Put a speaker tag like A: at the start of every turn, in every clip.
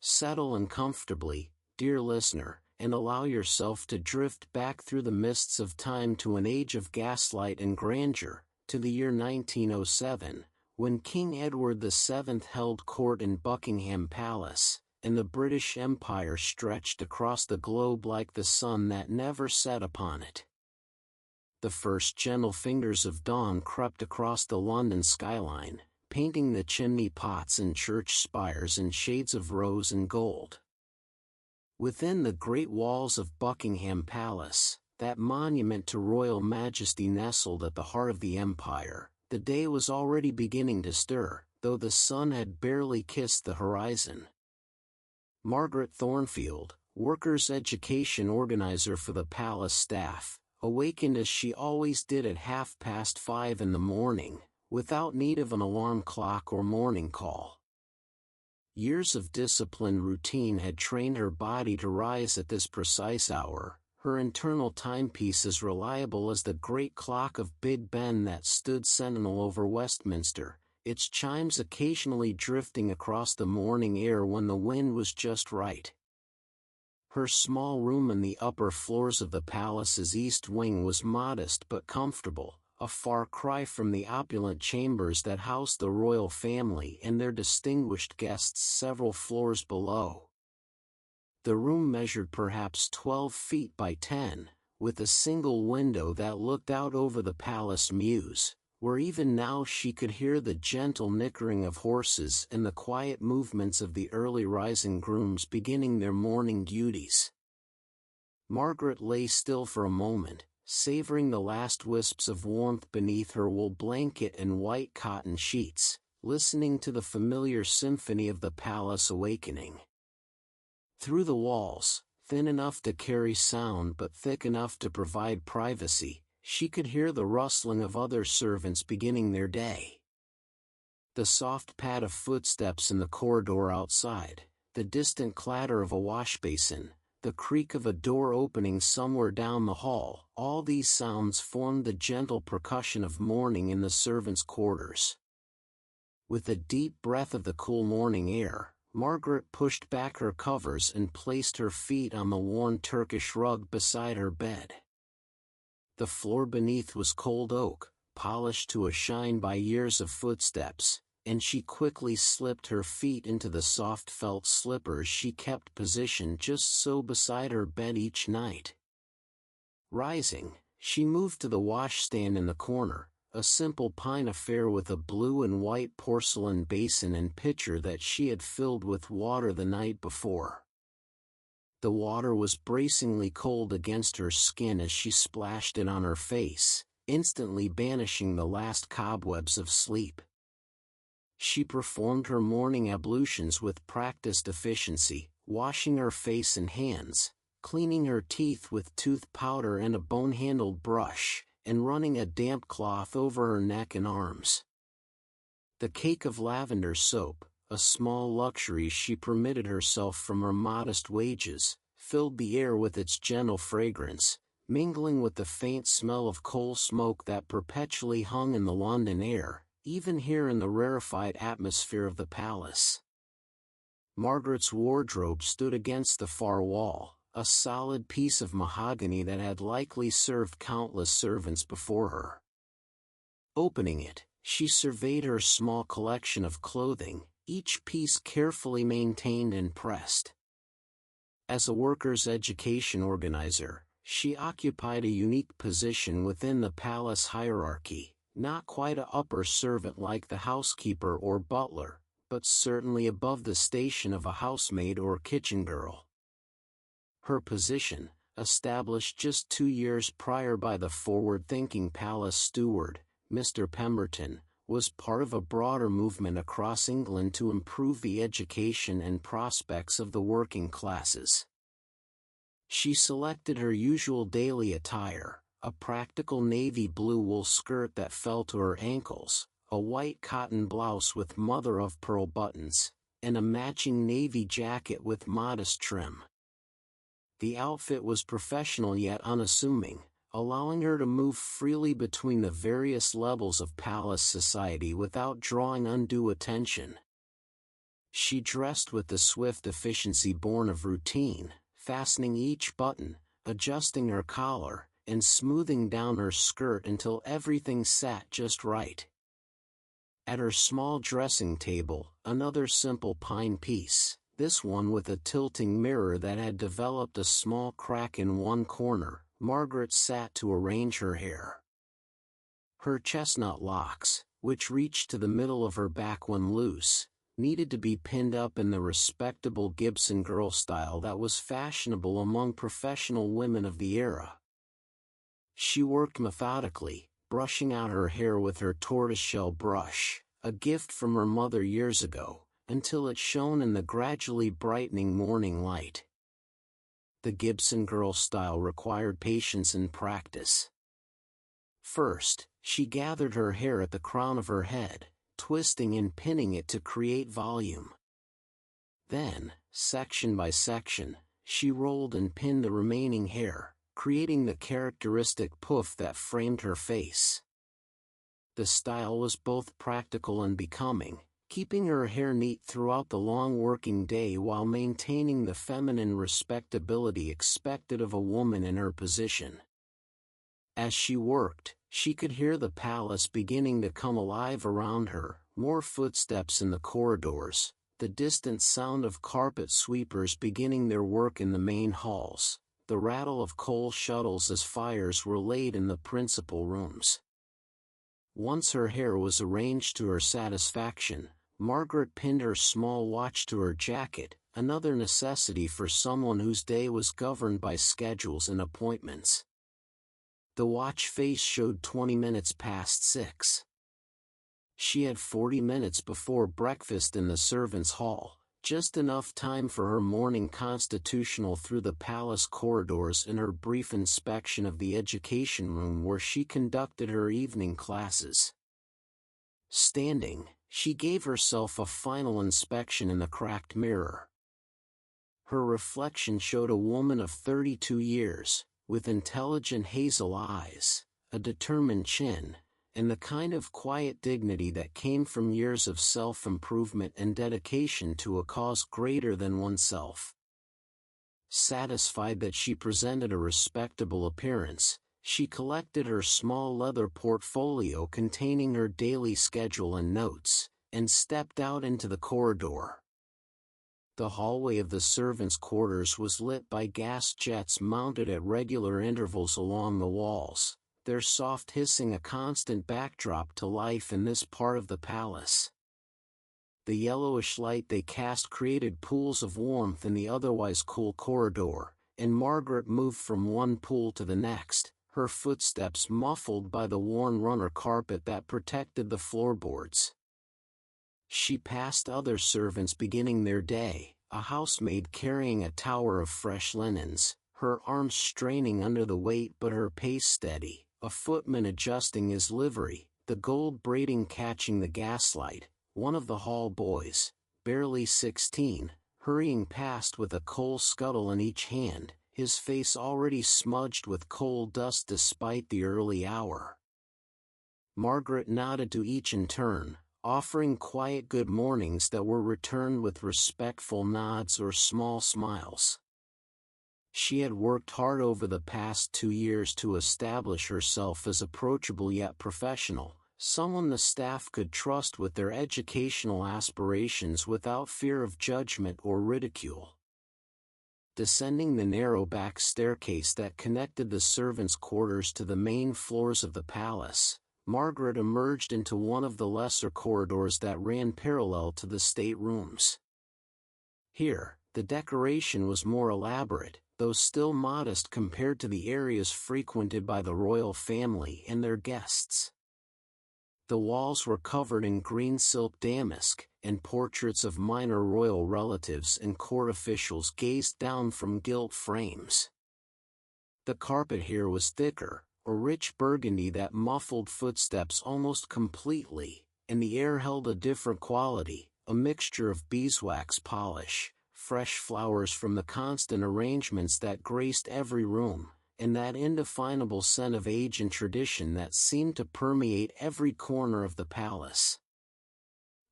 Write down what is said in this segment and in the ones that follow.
A: Settle in comfortably, dear listener, and allow yourself to drift back through the mists of time to an age of gaslight and grandeur, to the year 1907, when King Edward VII held court in Buckingham Palace, and the British Empire stretched across the globe like the sun that never set upon it. The first gentle fingers of dawn crept across the London skyline, painting the chimney pots and church spires in shades of rose and gold. Within the great walls of Buckingham Palace, that monument to royal majesty nestled at the heart of the empire, the day was already beginning to stir, though the sun had barely kissed the horizon. Margaret Thornfield, workers' education organizer for the palace staff, awakened as she always did at 5:30 in the morning, without need of an alarm clock or morning call. Years of disciplined routine had trained her body to rise at this precise hour, her internal timepiece as reliable as the great clock of Big Ben that stood sentinel over Westminster, its chimes occasionally drifting across the morning air when the wind was just right. Her small room in the upper floors of the palace's east wing was modest but comfortable, a far cry from the opulent chambers that housed the royal family and their distinguished guests several floors below. The room measured perhaps 12 feet by 10, with a single window that looked out over the palace mews, where even now she could hear the gentle nickering of horses and the quiet movements of the early rising grooms beginning their morning duties. Margaret lay still for a moment, savoring the last wisps of warmth beneath her wool blanket and white cotton sheets, listening to the familiar symphony of the palace awakening. Through the walls, thin enough to carry sound but thick enough to provide privacy, she could hear the rustling of other servants beginning their day. The soft pad of footsteps in the corridor outside, the distant clatter of a washbasin, the creak of a door opening somewhere down the hall, all these sounds formed the gentle percussion of morning in the servants' quarters. With a deep breath of the cool morning air, Margaret pushed back her covers and placed her feet on the worn Turkish rug beside her bed. The floor beneath was cold oak, polished to a shine by years of footsteps, and she quickly slipped her feet into the soft felt slippers she kept positioned just so beside her bed each night. Rising, she moved to the washstand in the corner, a simple pine affair with a blue and white porcelain basin and pitcher that she had filled with water the night before. The water was bracingly cold against her skin as she splashed it on her face, instantly banishing the last cobwebs of sleep. She performed her morning ablutions with practiced efficiency, washing her face and hands, cleaning her teeth with tooth powder and a bone-handled brush, and running a damp cloth over her neck and arms. The cake of lavender soap, a small luxury she permitted herself from her modest wages, filled the air with its gentle fragrance, mingling with the faint smell of coal smoke that perpetually hung in the London air, even here in the rarefied atmosphere of the palace. Margaret's wardrobe stood against the far wall, a solid piece of mahogany that had likely served countless servants before her. Opening it, she surveyed her small collection of clothing, each piece carefully maintained and pressed. As a workers' education organizer, she occupied a unique position within the palace hierarchy, not quite an upper servant like the housekeeper or butler, but certainly above the station of a housemaid or kitchen girl. Her position, established just 2 years prior by the forward-thinking palace steward, Mr. Pemberton, was part of a broader movement across England to improve the education and prospects of the working classes. She selected her usual daily attire, a practical navy blue wool skirt that fell to her ankles, a white cotton blouse with mother-of-pearl buttons, and a matching navy jacket with modest trim. The outfit was professional yet unassuming, allowing her to move freely between the various levels of palace society without drawing undue attention. She dressed with the swift efficiency born of routine, fastening each button, adjusting her collar, and smoothing down her skirt until everything sat just right. At her small dressing table, another simple pine piece, this one with a tilting mirror that had developed a small crack in one corner, Margaret sat to arrange her hair. Her chestnut locks, which reached to the middle of her back when loose, needed to be pinned up in the respectable Gibson girl style that was fashionable among professional women of the era. She worked methodically, brushing out her hair with her tortoiseshell brush, a gift from her mother years ago, until it shone in the gradually brightening morning light. The Gibson girl style required patience and practice. First, she gathered her hair at the crown of her head, twisting and pinning it to create volume. Then, section by section, she rolled and pinned the remaining hair, creating the characteristic poof that framed her face. The style was both practical and becoming, keeping her hair neat throughout the long working day while maintaining the feminine respectability expected of a woman in her position. As she worked, she could hear the palace beginning to come alive around her, more footsteps in the corridors, the distant sound of carpet sweepers beginning their work in the main halls, the rattle of coal shuttles as fires were laid in the principal rooms. Once her hair was arranged to her satisfaction, Margaret pinned her small watch to her jacket, another necessity for someone whose day was governed by schedules and appointments. The watch face showed 20 minutes past 6. She had 40 minutes before breakfast in the servants' hall, just enough time for her morning constitutional through the palace corridors and her brief inspection of the education room where she conducted her evening classes. Standing, she gave herself a final inspection in the cracked mirror. Her reflection showed a woman of 32 years, with intelligent hazel eyes, a determined chin, and the kind of quiet dignity that came from years of self-improvement and dedication to a cause greater than oneself. Satisfied that she presented a respectable appearance, she collected her small leather portfolio containing her daily schedule and notes, and stepped out into the corridor. The hallway of the servants' quarters was lit by gas jets mounted at regular intervals along the walls, their soft hissing a constant backdrop to life in this part of the palace. The yellowish light they cast created pools of warmth in the otherwise cool corridor, and Margaret moved from one pool to the next, her footsteps muffled by the worn runner carpet that protected the floorboards. She passed other servants beginning their day, a housemaid carrying a tower of fresh linens, her arms straining under the weight but her pace steady, a footman adjusting his livery, the gold braiding catching the gaslight, one of the hall boys, barely 16, hurrying past with a coal scuttle in each hand, his face already smudged with coal dust despite the early hour. Margaret nodded to each in turn, offering quiet good mornings that were returned with respectful nods or small smiles. She had worked hard over the past 2 years to establish herself as approachable yet professional, someone the staff could trust with their educational aspirations without fear of judgment or ridicule. Descending the narrow back staircase that connected the servants' quarters to the main floors of the palace, Margaret emerged into one of the lesser corridors that ran parallel to the staterooms. Here, the decoration was more elaborate, though still modest compared to the areas frequented by the royal family and their guests. The walls were covered in green silk damask, and portraits of minor royal relatives and court officials gazed down from gilt frames. The carpet here was thicker, a rich burgundy that muffled footsteps almost completely, and the air held a different quality, a mixture of beeswax polish, fresh flowers from the constant arrangements that graced every room, and that indefinable scent of age and tradition that seemed to permeate every corner of the palace.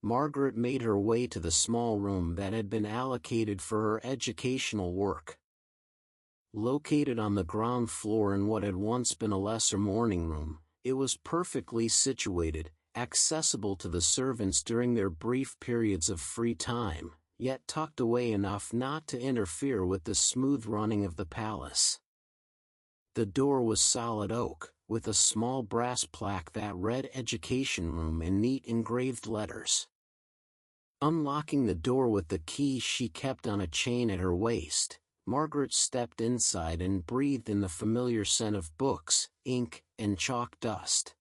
A: Margaret made her way to the small room that had been allocated for her educational work. Located on the ground floor in what had once been a lesser morning room, it was perfectly situated, accessible to the servants during their brief periods of free time, yet tucked away enough not to interfere with the smooth running of the palace. The door was solid oak, with a small brass plaque that read "Education Room" in neat engraved letters. Unlocking the door with the key she kept on a chain at her waist, Margaret stepped inside and breathed in the familiar scent of books, ink, and chalk dust.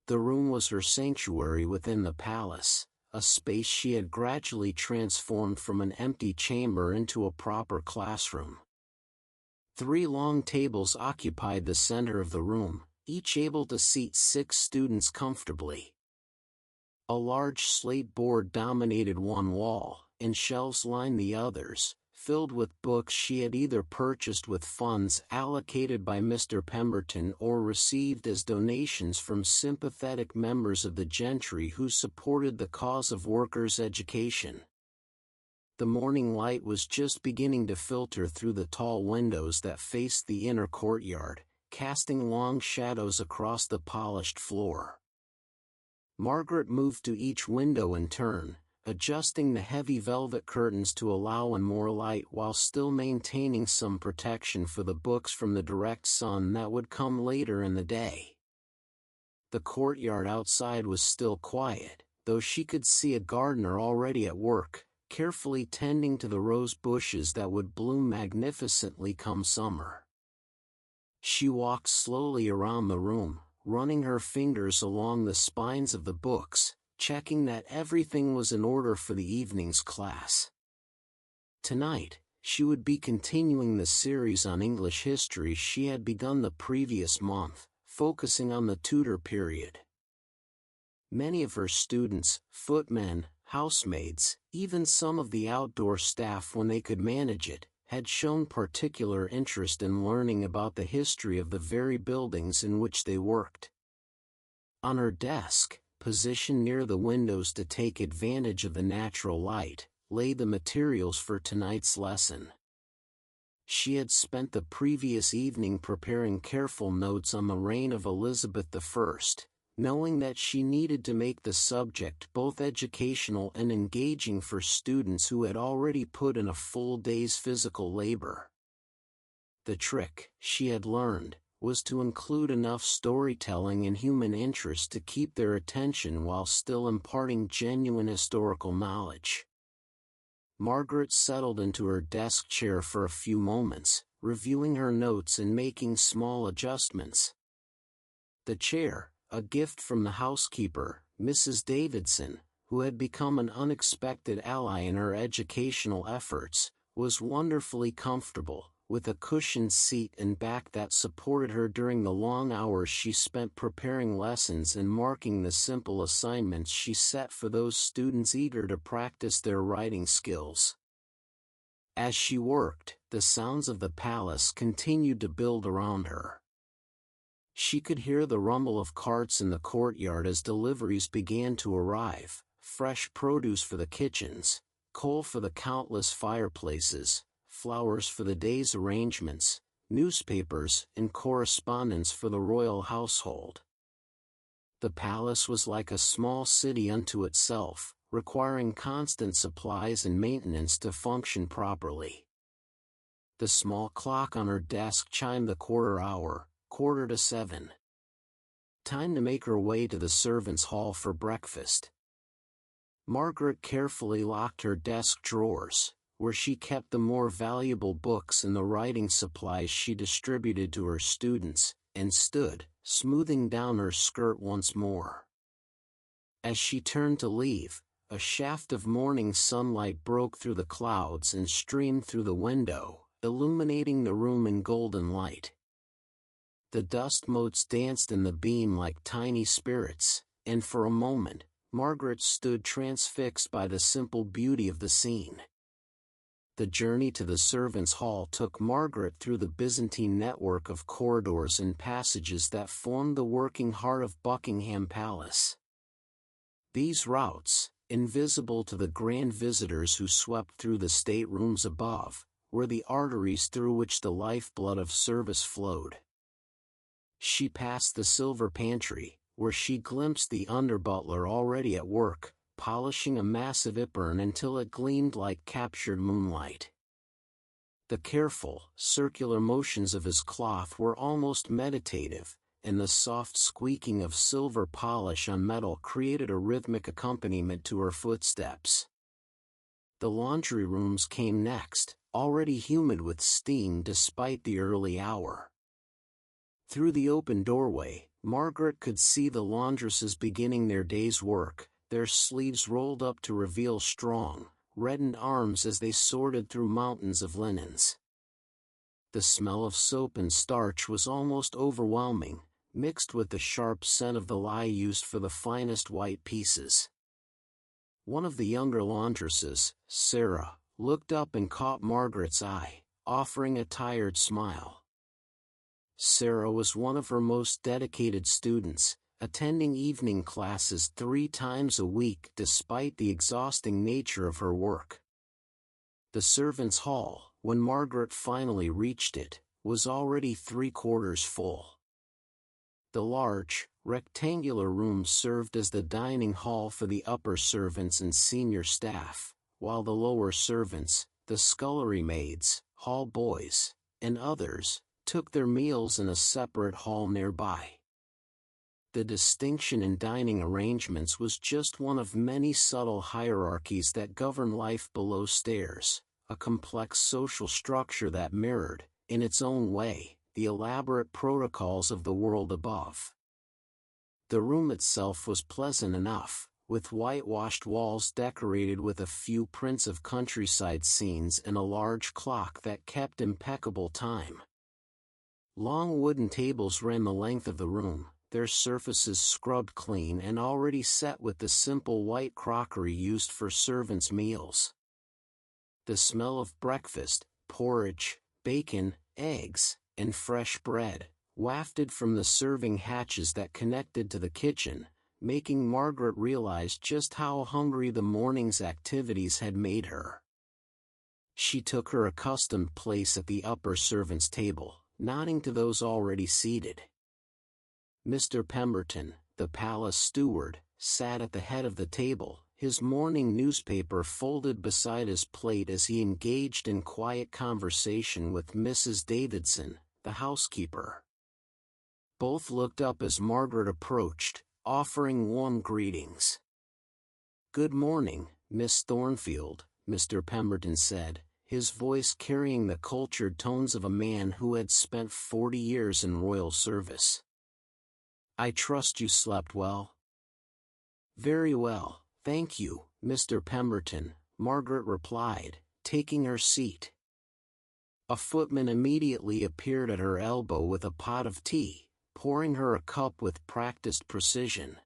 A: The room was her sanctuary within the palace, a space she had gradually transformed from an empty chamber into a proper classroom. 3 long tables occupied the center of the room, each able to seat 6 students comfortably. A large slate board dominated one wall, and shelves lined the others, filled with books she had either purchased with funds allocated by Mr. Pemberton or received as donations from sympathetic members of the gentry who supported the cause of workers' education. The morning light was just beginning to filter through the tall windows that faced the inner courtyard, casting long shadows across the polished floor. Margaret moved to each window in turn, adjusting the heavy velvet curtains to allow in more light while still maintaining some protection for the books from the direct sun that would come later in the day. The courtyard outside was still quiet, though she could see a gardener already at work, carefully tending to the rose bushes that would bloom magnificently come summer. She walked slowly around the room, running her fingers along the spines of the books, checking that everything was in order for the evening's class. Tonight, she would be continuing the series on English history she had begun the previous month, focusing on the Tudor period. Many of her students, footmen, housemaids, even some of the outdoor staff when they could manage it, had shown particular interest in learning about the history of the very buildings in which they worked. On her desk, positioned near the windows to take advantage of the natural light, lay the materials for tonight's lesson. She had spent the previous evening preparing careful notes on the reign of Elizabeth I, knowing that she needed to make the subject both educational and engaging for students who had already put in a full day's physical labor. The trick, she had learned, was to include enough storytelling and human interest to keep their attention while still imparting genuine historical knowledge. Margaret settled into her desk chair for a few moments, reviewing her notes and making small adjustments. The chair, a gift from the housekeeper, Mrs. Davidson, who had become an unexpected ally in her educational efforts, was wonderfully comfortable, with a cushioned seat and back that supported her during the long hours she spent preparing lessons and marking the simple assignments she set for those students eager to practice their writing skills. As she worked, the sounds of the palace continued to build around her. She could hear the rumble of carts in the courtyard as deliveries began to arrive, fresh produce for the kitchens, coal for the countless fireplaces, flowers for the day's arrangements, newspapers and correspondence for the royal household. The palace was like a small city unto itself, requiring constant supplies and maintenance to function properly. The small clock on her desk chimed the quarter hour, 6:45. Time to make her way to the servants' hall for breakfast. Margaret carefully locked her desk drawers, where she kept the more valuable books and the writing supplies she distributed to her students, and stood, smoothing down her skirt once more. As she turned to leave, a shaft of morning sunlight broke through the clouds and streamed through the window, illuminating the room in golden light. The dust motes danced in the beam like tiny spirits, and for a moment, Margaret stood transfixed by the simple beauty of the scene. The journey to the servants' hall took Margaret through the Byzantine network of corridors and passages that formed the working heart of Buckingham Palace. These routes, invisible to the grand visitors who swept through the staterooms above, were the arteries through which the lifeblood of service flowed. She passed the silver pantry, where she glimpsed the under-butler already at work, polishing a massive apron until it gleamed like captured moonlight. The careful, circular motions of his cloth were almost meditative, and the soft squeaking of silver polish on metal created a rhythmic accompaniment to her footsteps. The laundry rooms came next, already humid with steam despite the early hour. Through the open doorway, Margaret could see the laundresses beginning their day's work, their sleeves rolled up to reveal strong, reddened arms as they sorted through mountains of linens. The smell of soap and starch was almost overwhelming, mixed with the sharp scent of the lye used for the finest white pieces. One of the younger laundresses, Sarah, looked up and caught Margaret's eye, offering a tired smile. Sarah was one of her most dedicated students, attending evening classes 3 times a week despite the exhausting nature of her work. The servants' hall, when Margaret finally reached it, was already 3/4 full. The large, rectangular room served as the dining hall for the upper servants and senior staff, while the lower servants, the scullery maids, hall boys, and others, took their meals in a separate hall nearby. The distinction in dining arrangements was just one of many subtle hierarchies that govern life below stairs, a complex social structure that mirrored, in its own way, the elaborate protocols of the world above. The room itself was pleasant enough, with whitewashed walls decorated with a few prints of countryside scenes and a large clock that kept impeccable time. Long wooden tables ran the length of the room, their surfaces scrubbed clean and already set with the simple white crockery used for servants' meals. The smell of breakfast, porridge, bacon, eggs, and fresh bread, wafted from the serving hatches that connected to the kitchen, making Margaret realize just how hungry the morning's activities had made her. She took her accustomed place at the upper servants' table, nodding to those already seated. Mr. Pemberton, the palace steward, sat at the head of the table, his morning newspaper folded beside his plate as he engaged in quiet conversation with Mrs. Davidson, the housekeeper. Both looked up as Margaret approached, offering warm greetings. "Good morning, Miss Thornfield," Mr. Pemberton said, his voice carrying the cultured tones of a man who had spent 40 years in royal service. "I trust you slept well?" "Very well, thank you, Mr. Pemberton," Margaret replied, taking her seat. A footman immediately appeared at her elbow with a pot of tea, pouring her a cup with practiced precision.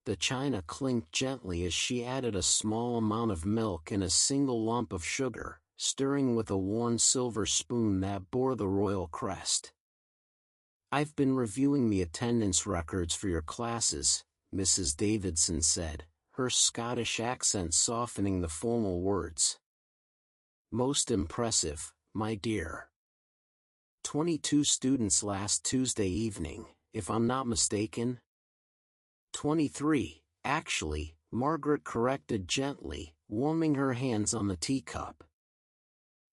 A: The china clinked gently as she added a small amount of milk and a single lump of sugar, stirring with a worn silver spoon that bore the royal crest. "I've been reviewing the attendance records for your classes," Mrs. Davidson said, her Scottish accent softening the formal words. "Most impressive, my dear. 22 students last Tuesday evening, if I'm not mistaken." 23, actually, Margaret corrected gently, warming her hands on the teacup.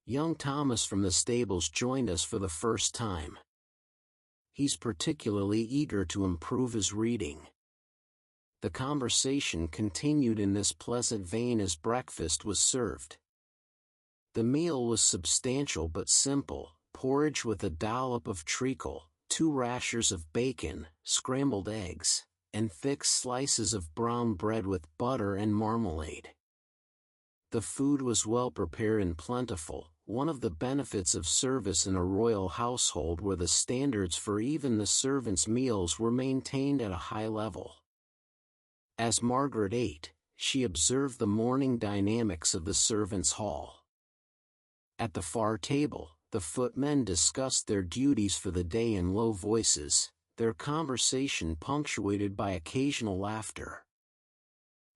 A: "Young Thomas from the stables joined us for the first time. He's particularly eager to improve his reading." The conversation continued in this pleasant vein as breakfast was served. The meal was substantial but simple: porridge with a dollop of treacle, 2 rashers of bacon, scrambled eggs, and thick slices of brown bread with butter and marmalade. The food was well prepared and plentiful, one of the benefits of service in a royal household where the standards for even the servants' meals were maintained at a high level. As Margaret ate, she observed the morning dynamics of the servants' hall. At the far table, the footmen discussed their duties for the day in low voices, their conversation punctuated by occasional laughter.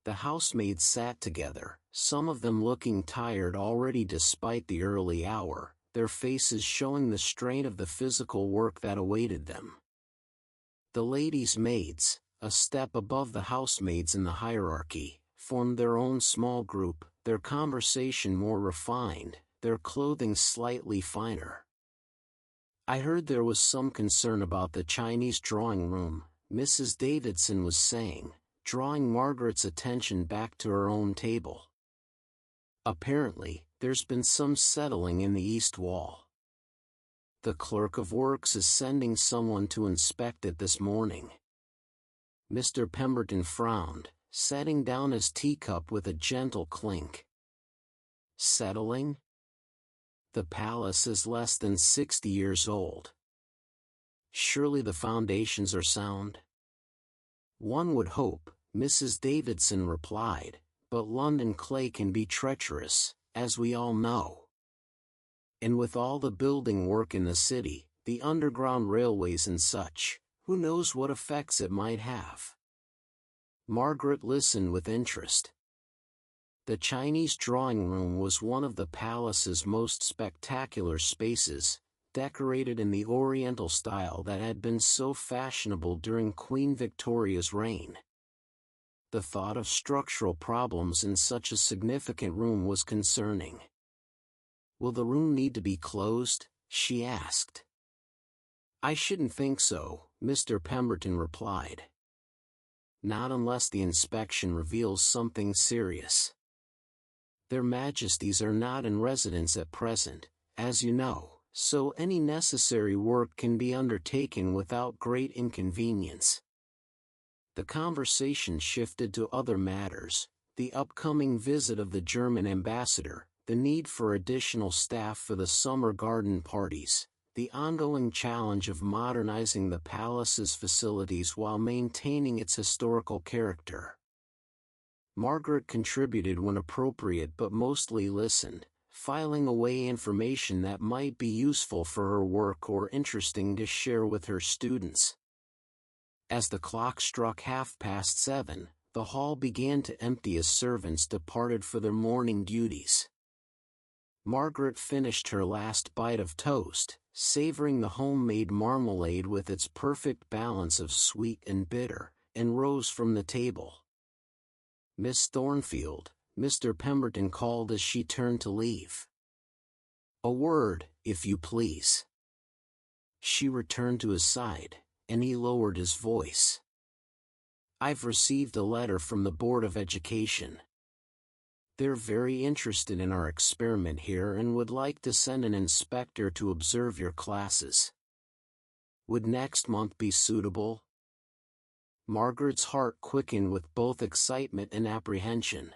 A: The housemaids sat together, some of them looking tired already despite the early hour, their faces showing the strain of the physical work that awaited them. The ladies' maids, a step above the housemaids in the hierarchy, formed their own small group, their conversation more refined, their clothing slightly finer. "I heard there was some concern about the Chinese drawing room," Mrs. Davidson was saying, drawing Margaret's attention back to her own table. "Apparently, there's been some settling in the east wall. The clerk of works is sending someone to inspect it this morning." Mr. Pemberton frowned, setting down his teacup with a gentle clink. "Settling? The palace is less than 60 years old. Surely the foundations are sound?" "One would hope," Mrs. Davidson replied, "but London clay can be treacherous, as we all know. And with all the building work in the city, the underground railways and such, who knows what effects it might have." Margaret listened with interest. The Chinese drawing room was one of the palace's most spectacular spaces, decorated in the Oriental style that had been so fashionable during Queen Victoria's reign. The thought of structural problems in such a significant room was concerning. "Will the room need to be closed?" she asked. "I shouldn't think so," Mr. Pemberton replied. "Not unless the inspection reveals something serious. Their Majesties are not in residence at present, as you know, so any necessary work can be undertaken without great inconvenience." The conversation shifted to other matters: the upcoming visit of the German ambassador, the need for additional staff for the summer garden parties, the ongoing challenge of modernizing the palace's facilities while maintaining its historical character. Margaret contributed when appropriate but mostly listened, filing away information that might be useful for her work or interesting to share with her students. As the clock struck 7:30, the hall began to empty as servants departed for their morning duties. Margaret finished her last bite of toast, savoring the homemade marmalade with its perfect balance of sweet and bitter, and rose from the table. "Miss Thornfield," Mr. Pemberton called as she turned to leave. "A word, if you please." She returned to his side, and he lowered his voice. "I've received a letter from the Board of Education. They're very interested in our experiment here and would like to send an inspector to observe your classes. Would next month be suitable?" Margaret's heart quickened with both excitement and apprehension.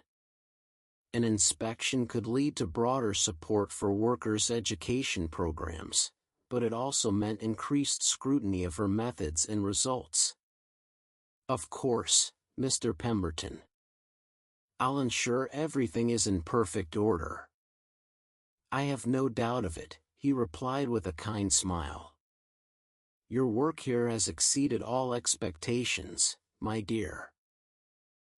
A: An inspection could lead to broader support for workers' education programs, but it also meant increased scrutiny of her methods and results. "Of course, Mr. Pemberton. I'll ensure everything is in perfect order." "I have no doubt of it," he replied with a kind smile. "Your work here has exceeded all expectations, my dear.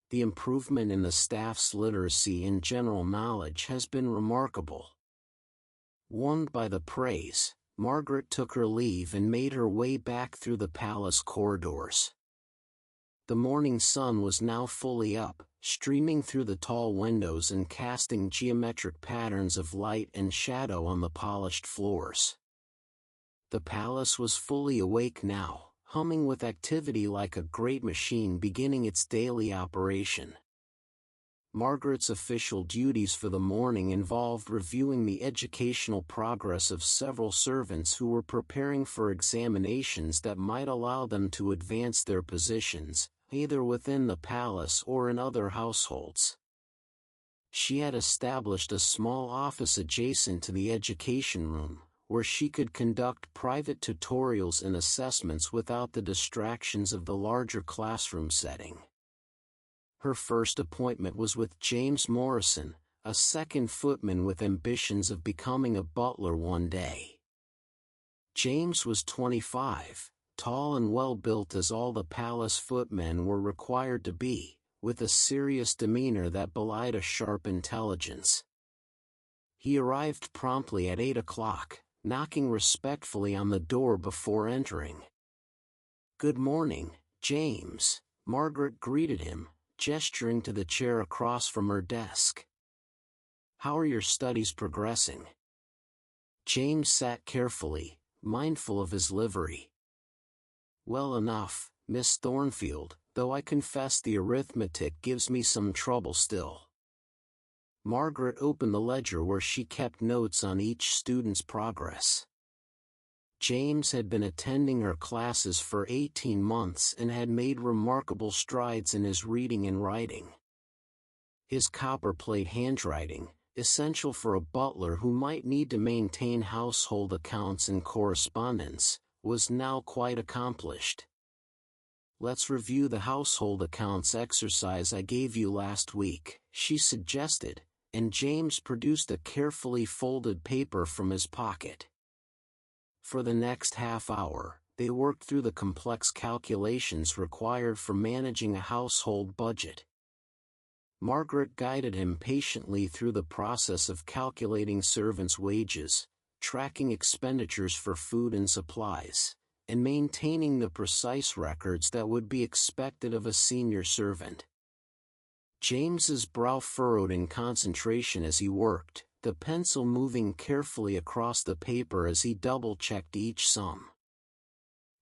A: The improvement in the staff's literacy and general knowledge has been remarkable." Warmed by the praise, Margaret took her leave and made her way back through the palace corridors. The morning sun was now fully up, streaming through the tall windows and casting geometric patterns of light and shadow on the polished floors. The palace was fully awake now, humming with activity like a great machine beginning its daily operation. Margaret's official duties for the morning involved reviewing the educational progress of several servants who were preparing for examinations that might allow them to advance their positions, either within the palace or in other households. She had established a small office adjacent to the education room, where she could conduct private tutorials and assessments without the distractions of the larger classroom setting. Her first appointment was with James Morrison, a second footman with ambitions of becoming a butler one day. James was 25, tall and well-built as all the palace footmen were required to be, with a serious demeanor that belied a sharp intelligence. He arrived promptly at 8 o'clock, knocking respectfully on the door before entering. "Good morning, James," Margaret greeted him, gesturing to the chair across from her desk. "How are your studies progressing?" James sat carefully, mindful of his livery. "Well enough, Miss Thornfield, though I confess the arithmetic gives me some trouble still." Margaret opened the ledger where she kept notes on each student's progress. James had been attending her classes for 18 months and had made remarkable strides in his reading and writing. His copperplate handwriting, essential for a butler who might need to maintain household accounts and correspondence, was now quite accomplished. "Let's review the household accounts exercise I gave you last week," she suggested, and James produced a carefully folded paper from his pocket. For the next half hour, they worked through the complex calculations required for managing a household budget. Margaret guided him patiently through the process of calculating servants' wages, tracking expenditures for food and supplies, and maintaining the precise records that would be expected of a senior servant. James's brow furrowed in concentration as he worked, the pencil moving carefully across the paper as he double-checked each sum.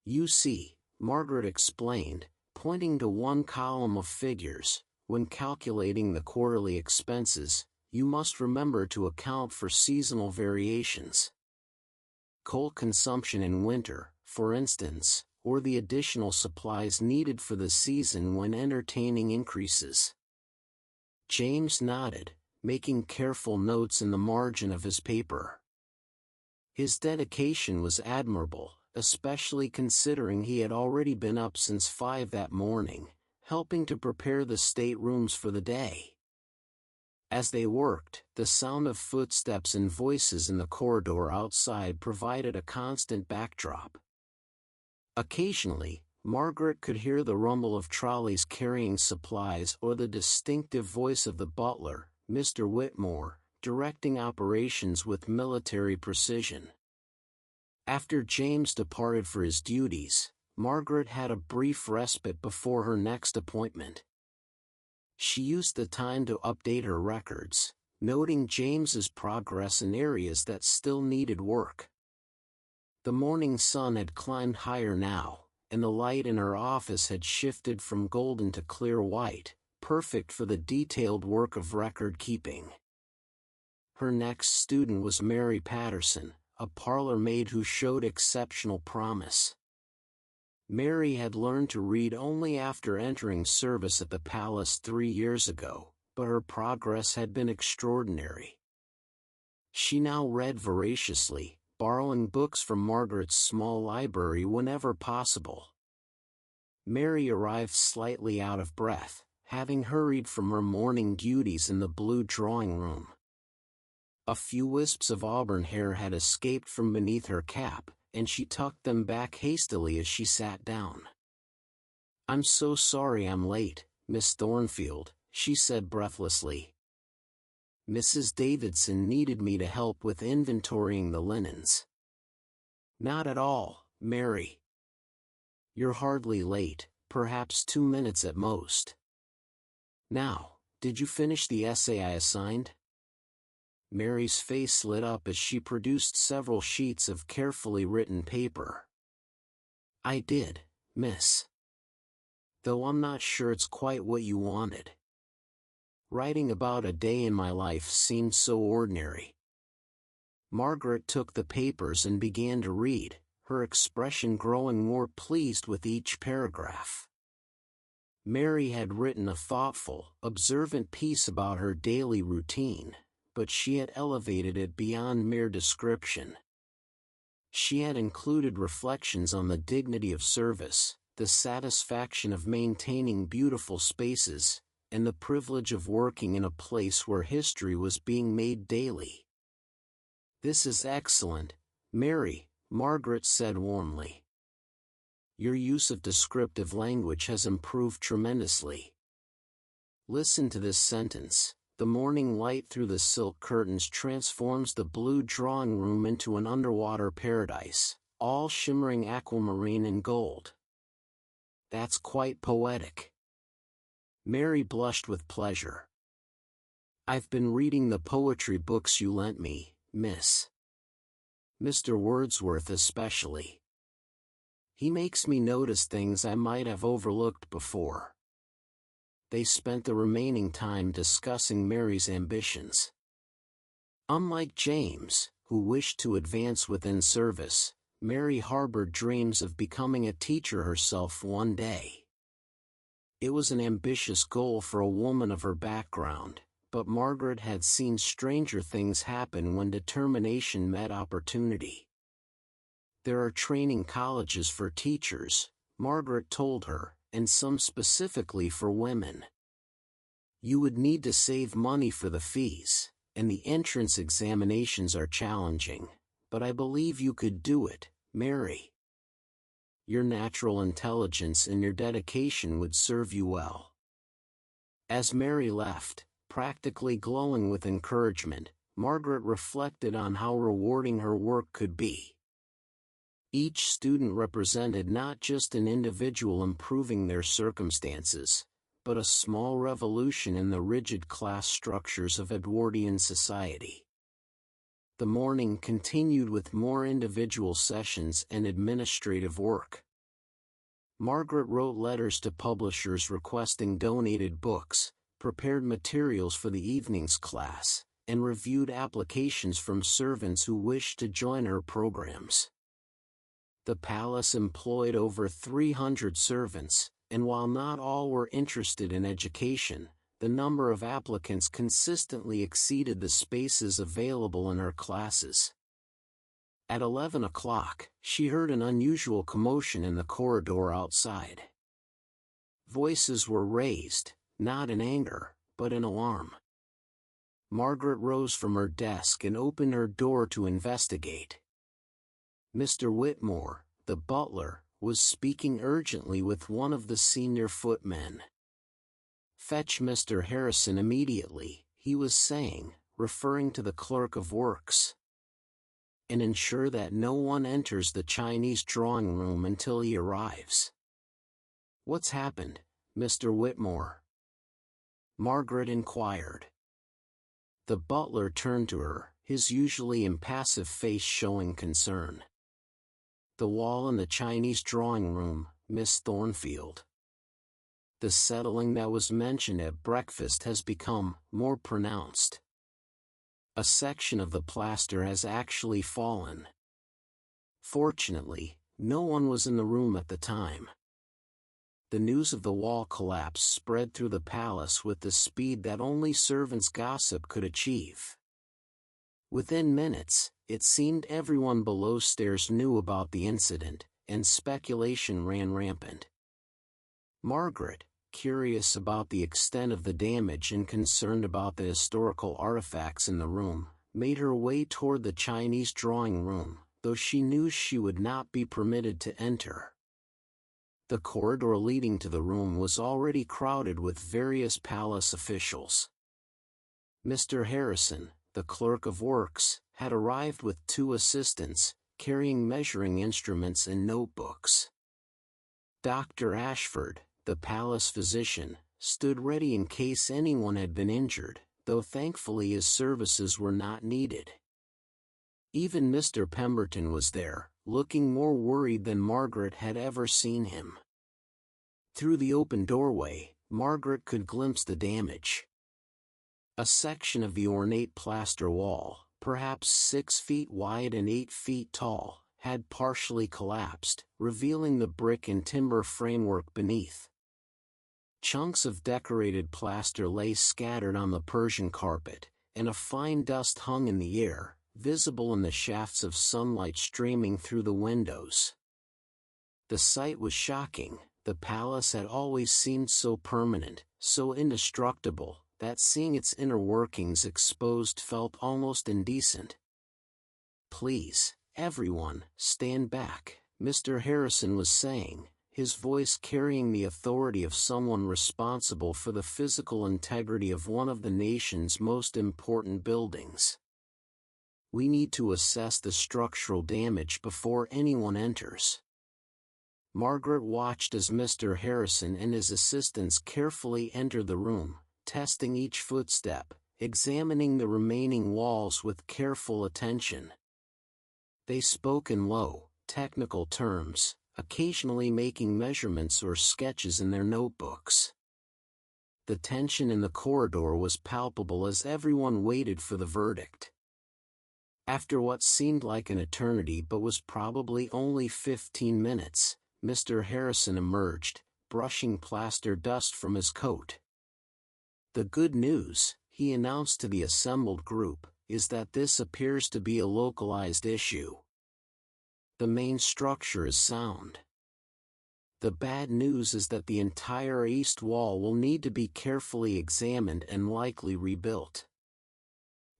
A: "You see," Margaret explained, pointing to one column of figures, "when calculating the quarterly expenses, you must remember to account for seasonal variations. Coal consumption in winter, for instance, or the additional supplies needed for the season when entertaining increases." James nodded, making careful notes in the margin of his paper. His dedication was admirable, especially considering he had already been up since 5 that morning, helping to prepare the staterooms for the day. As they worked, the sound of footsteps and voices in the corridor outside provided a constant backdrop. Occasionally, Margaret could hear the rumble of trolleys carrying supplies or the distinctive voice of the butler, Mr. Whitmore, directing operations with military precision. After James departed for his duties, Margaret had a brief respite before her next appointment. She used the time to update her records, noting James's progress in areas that still needed work. The morning sun had climbed higher now, and the light in her office had shifted from golden to clear white, perfect for the detailed work of record-keeping. Her next student was Mary Patterson, a parlor maid who showed exceptional promise. Mary had learned to read only after entering service at the palace 3 years ago, but her progress had been extraordinary. She now read voraciously, borrowing books from Margaret's small library whenever possible. Mary arrived slightly out of breath, having hurried from her morning duties in the blue drawing room. A few wisps of auburn hair had escaped from beneath her cap, and she tucked them back hastily as she sat down. "I'm so sorry I'm late, Miss Thornfield," she said breathlessly. "Mrs. Davidson needed me to help with inventorying the linens." "Not at all, Mary. You're hardly late, perhaps 2 minutes at most. Now, did you finish the essay I assigned?" Mary's face lit up as she produced several sheets of carefully written paper. "I did, miss. Though I'm not sure it's quite what you wanted. Writing about a day in my life seemed so ordinary." Margaret took the papers and began to read, her expression growing more pleased with each paragraph. Mary had written a thoughtful, observant piece about her daily routine, but she had elevated it beyond mere description. She had included reflections on the dignity of service, the satisfaction of maintaining beautiful spaces, and the privilege of working in a place where history was being made daily. "This is excellent, Mary," Margaret said warmly. "Your use of descriptive language has improved tremendously. Listen to this sentence. The morning light through the silk curtains transforms the blue drawing room into an underwater paradise, all shimmering aquamarine and gold. That's quite poetic. Mary blushed with pleasure. I've been reading the poetry books you lent me, miss. Mr. Wordsworth especially. He makes me notice things I might have overlooked before. They spent the remaining time discussing Mary's ambitions. Unlike James, who wished to advance within service, Mary harbored dreams of becoming a teacher herself one day. It was an ambitious goal for a woman of her background, but Margaret had seen stranger things happen when determination met opportunity. There are training colleges for teachers, Margaret told her, and some specifically for women. You would need to save money for the fees, and the entrance examinations are challenging, but I believe you could do it, Mary. Your natural intelligence and your dedication would serve you well. As Mary left, practically glowing with encouragement, Margaret reflected on how rewarding her work could be. Each student represented not just an individual improving their circumstances, but a small revolution in the rigid class structures of Edwardian society. The morning continued with more individual sessions and administrative work. Margaret wrote letters to publishers requesting donated books, prepared materials for the evening's class, and reviewed applications from servants who wished to join her programs. The palace employed over 300 servants, and while not all were interested in education, the number of applicants consistently exceeded the spaces available in her classes. At 11 o'clock, she heard an unusual commotion in the corridor outside. Voices were raised, not in anger, but in alarm. Margaret rose from her desk and opened her door to investigate. Mr. Whitmore, the butler, was speaking urgently with one of the senior footmen. "Fetch Mr. Harrison immediately," he was saying, referring to the clerk of works. "And ensure that no one enters the Chinese drawing room until he arrives." "What's happened, Mr. Whitmore?" Margaret inquired. The butler turned to her, his usually impassive face showing concern. "The wall in the Chinese drawing room, Miss Thornfield. The settling that was mentioned at breakfast has become more pronounced. A section of the plaster has actually fallen. Fortunately, no one was in the room at the time." The news of the wall collapse spread through the palace with the speed that only servants' gossip could achieve. Within minutes, it seemed everyone below stairs knew about the incident, and speculation ran rampant. Margaret, curious about the extent of the damage and concerned about the historical artifacts in the room, made her way toward the Chinese drawing room, though she knew she would not be permitted to enter. The corridor leading to the room was already crowded with various palace officials. Mr. Harrison, the clerk of works, had arrived with 2 assistants, carrying measuring instruments and notebooks. Dr. Ashford, the palace physician, stood ready in case anyone had been injured, though thankfully his services were not needed. Even Mr. Pemberton was there, looking more worried than Margaret had ever seen him. Through the open doorway, Margaret could glimpse the damage. A section of the ornate plaster wall, perhaps 6 feet wide and 8 feet tall, had partially collapsed, revealing the brick and timber framework beneath. Chunks of decorated plaster lay scattered on the Persian carpet, and a fine dust hung in the air, visible in the shafts of sunlight streaming through the windows. The sight was shocking. The palace had always seemed so permanent, so indestructible, that seeing its inner workings exposed felt almost indecent. "Please, everyone, stand back," Mr. Harrison was saying, his voice carrying the authority of someone responsible for the physical integrity of one of the nation's most important buildings. We need to assess the structural damage before anyone enters. Margaret watched as Mr. Harrison and his assistants carefully entered the room, testing each footstep, examining the remaining walls with careful attention. They spoke in low, technical terms, occasionally making measurements or sketches in their notebooks. The tension in the corridor was palpable as everyone waited for the verdict. After what seemed like an eternity but was probably only 15 minutes, Mr. Harrison emerged, brushing plaster dust from his coat. "The good news," he announced to the assembled group, "is that this appears to be a localized issue. The main structure is sound. The bad news is that the entire east wall will need to be carefully examined and likely rebuilt.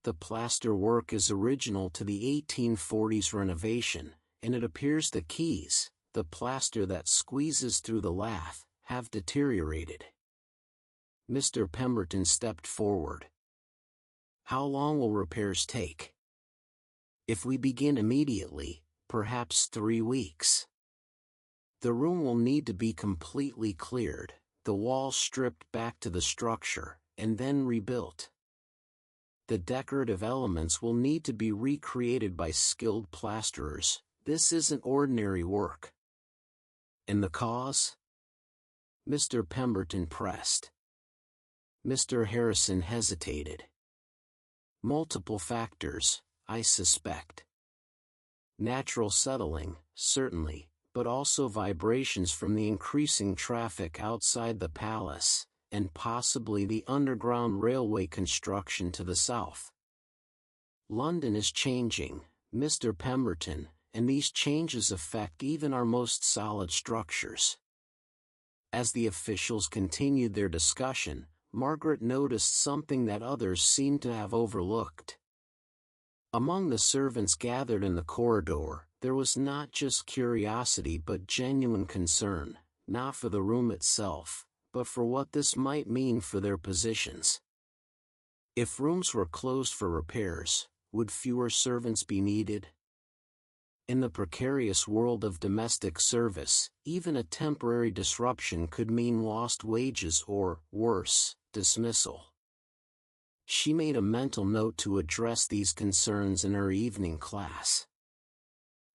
A: The plaster work is original to the 1840s renovation, and it appears the keys, the plaster that squeezes through the lath, have deteriorated." Mr. Pemberton stepped forward. "How long will repairs take?" "If we begin immediately, perhaps 3 weeks. The room will need to be completely cleared, the walls stripped back to the structure, and then rebuilt. The decorative elements will need to be recreated by skilled plasterers. This isn't ordinary work." "And the cause?" Mr. Pemberton pressed. Mr. Harrison hesitated. "Multiple factors, I suspect. Natural settling, certainly, but also vibrations from the increasing traffic outside the palace, and possibly the underground railway construction to the south. London is changing, Mr. Pemberton, and these changes affect even our most solid structures." As the officials continued their discussion, Margaret noticed something that others seemed to have overlooked. Among the servants gathered in the corridor, there was not just curiosity but genuine concern, not for the room itself, but for what this might mean for their positions. If rooms were closed for repairs, would fewer servants be needed? In the precarious world of domestic service, even a temporary disruption could mean lost wages or, worse, dismissal. She made a mental note to address these concerns in her evening class.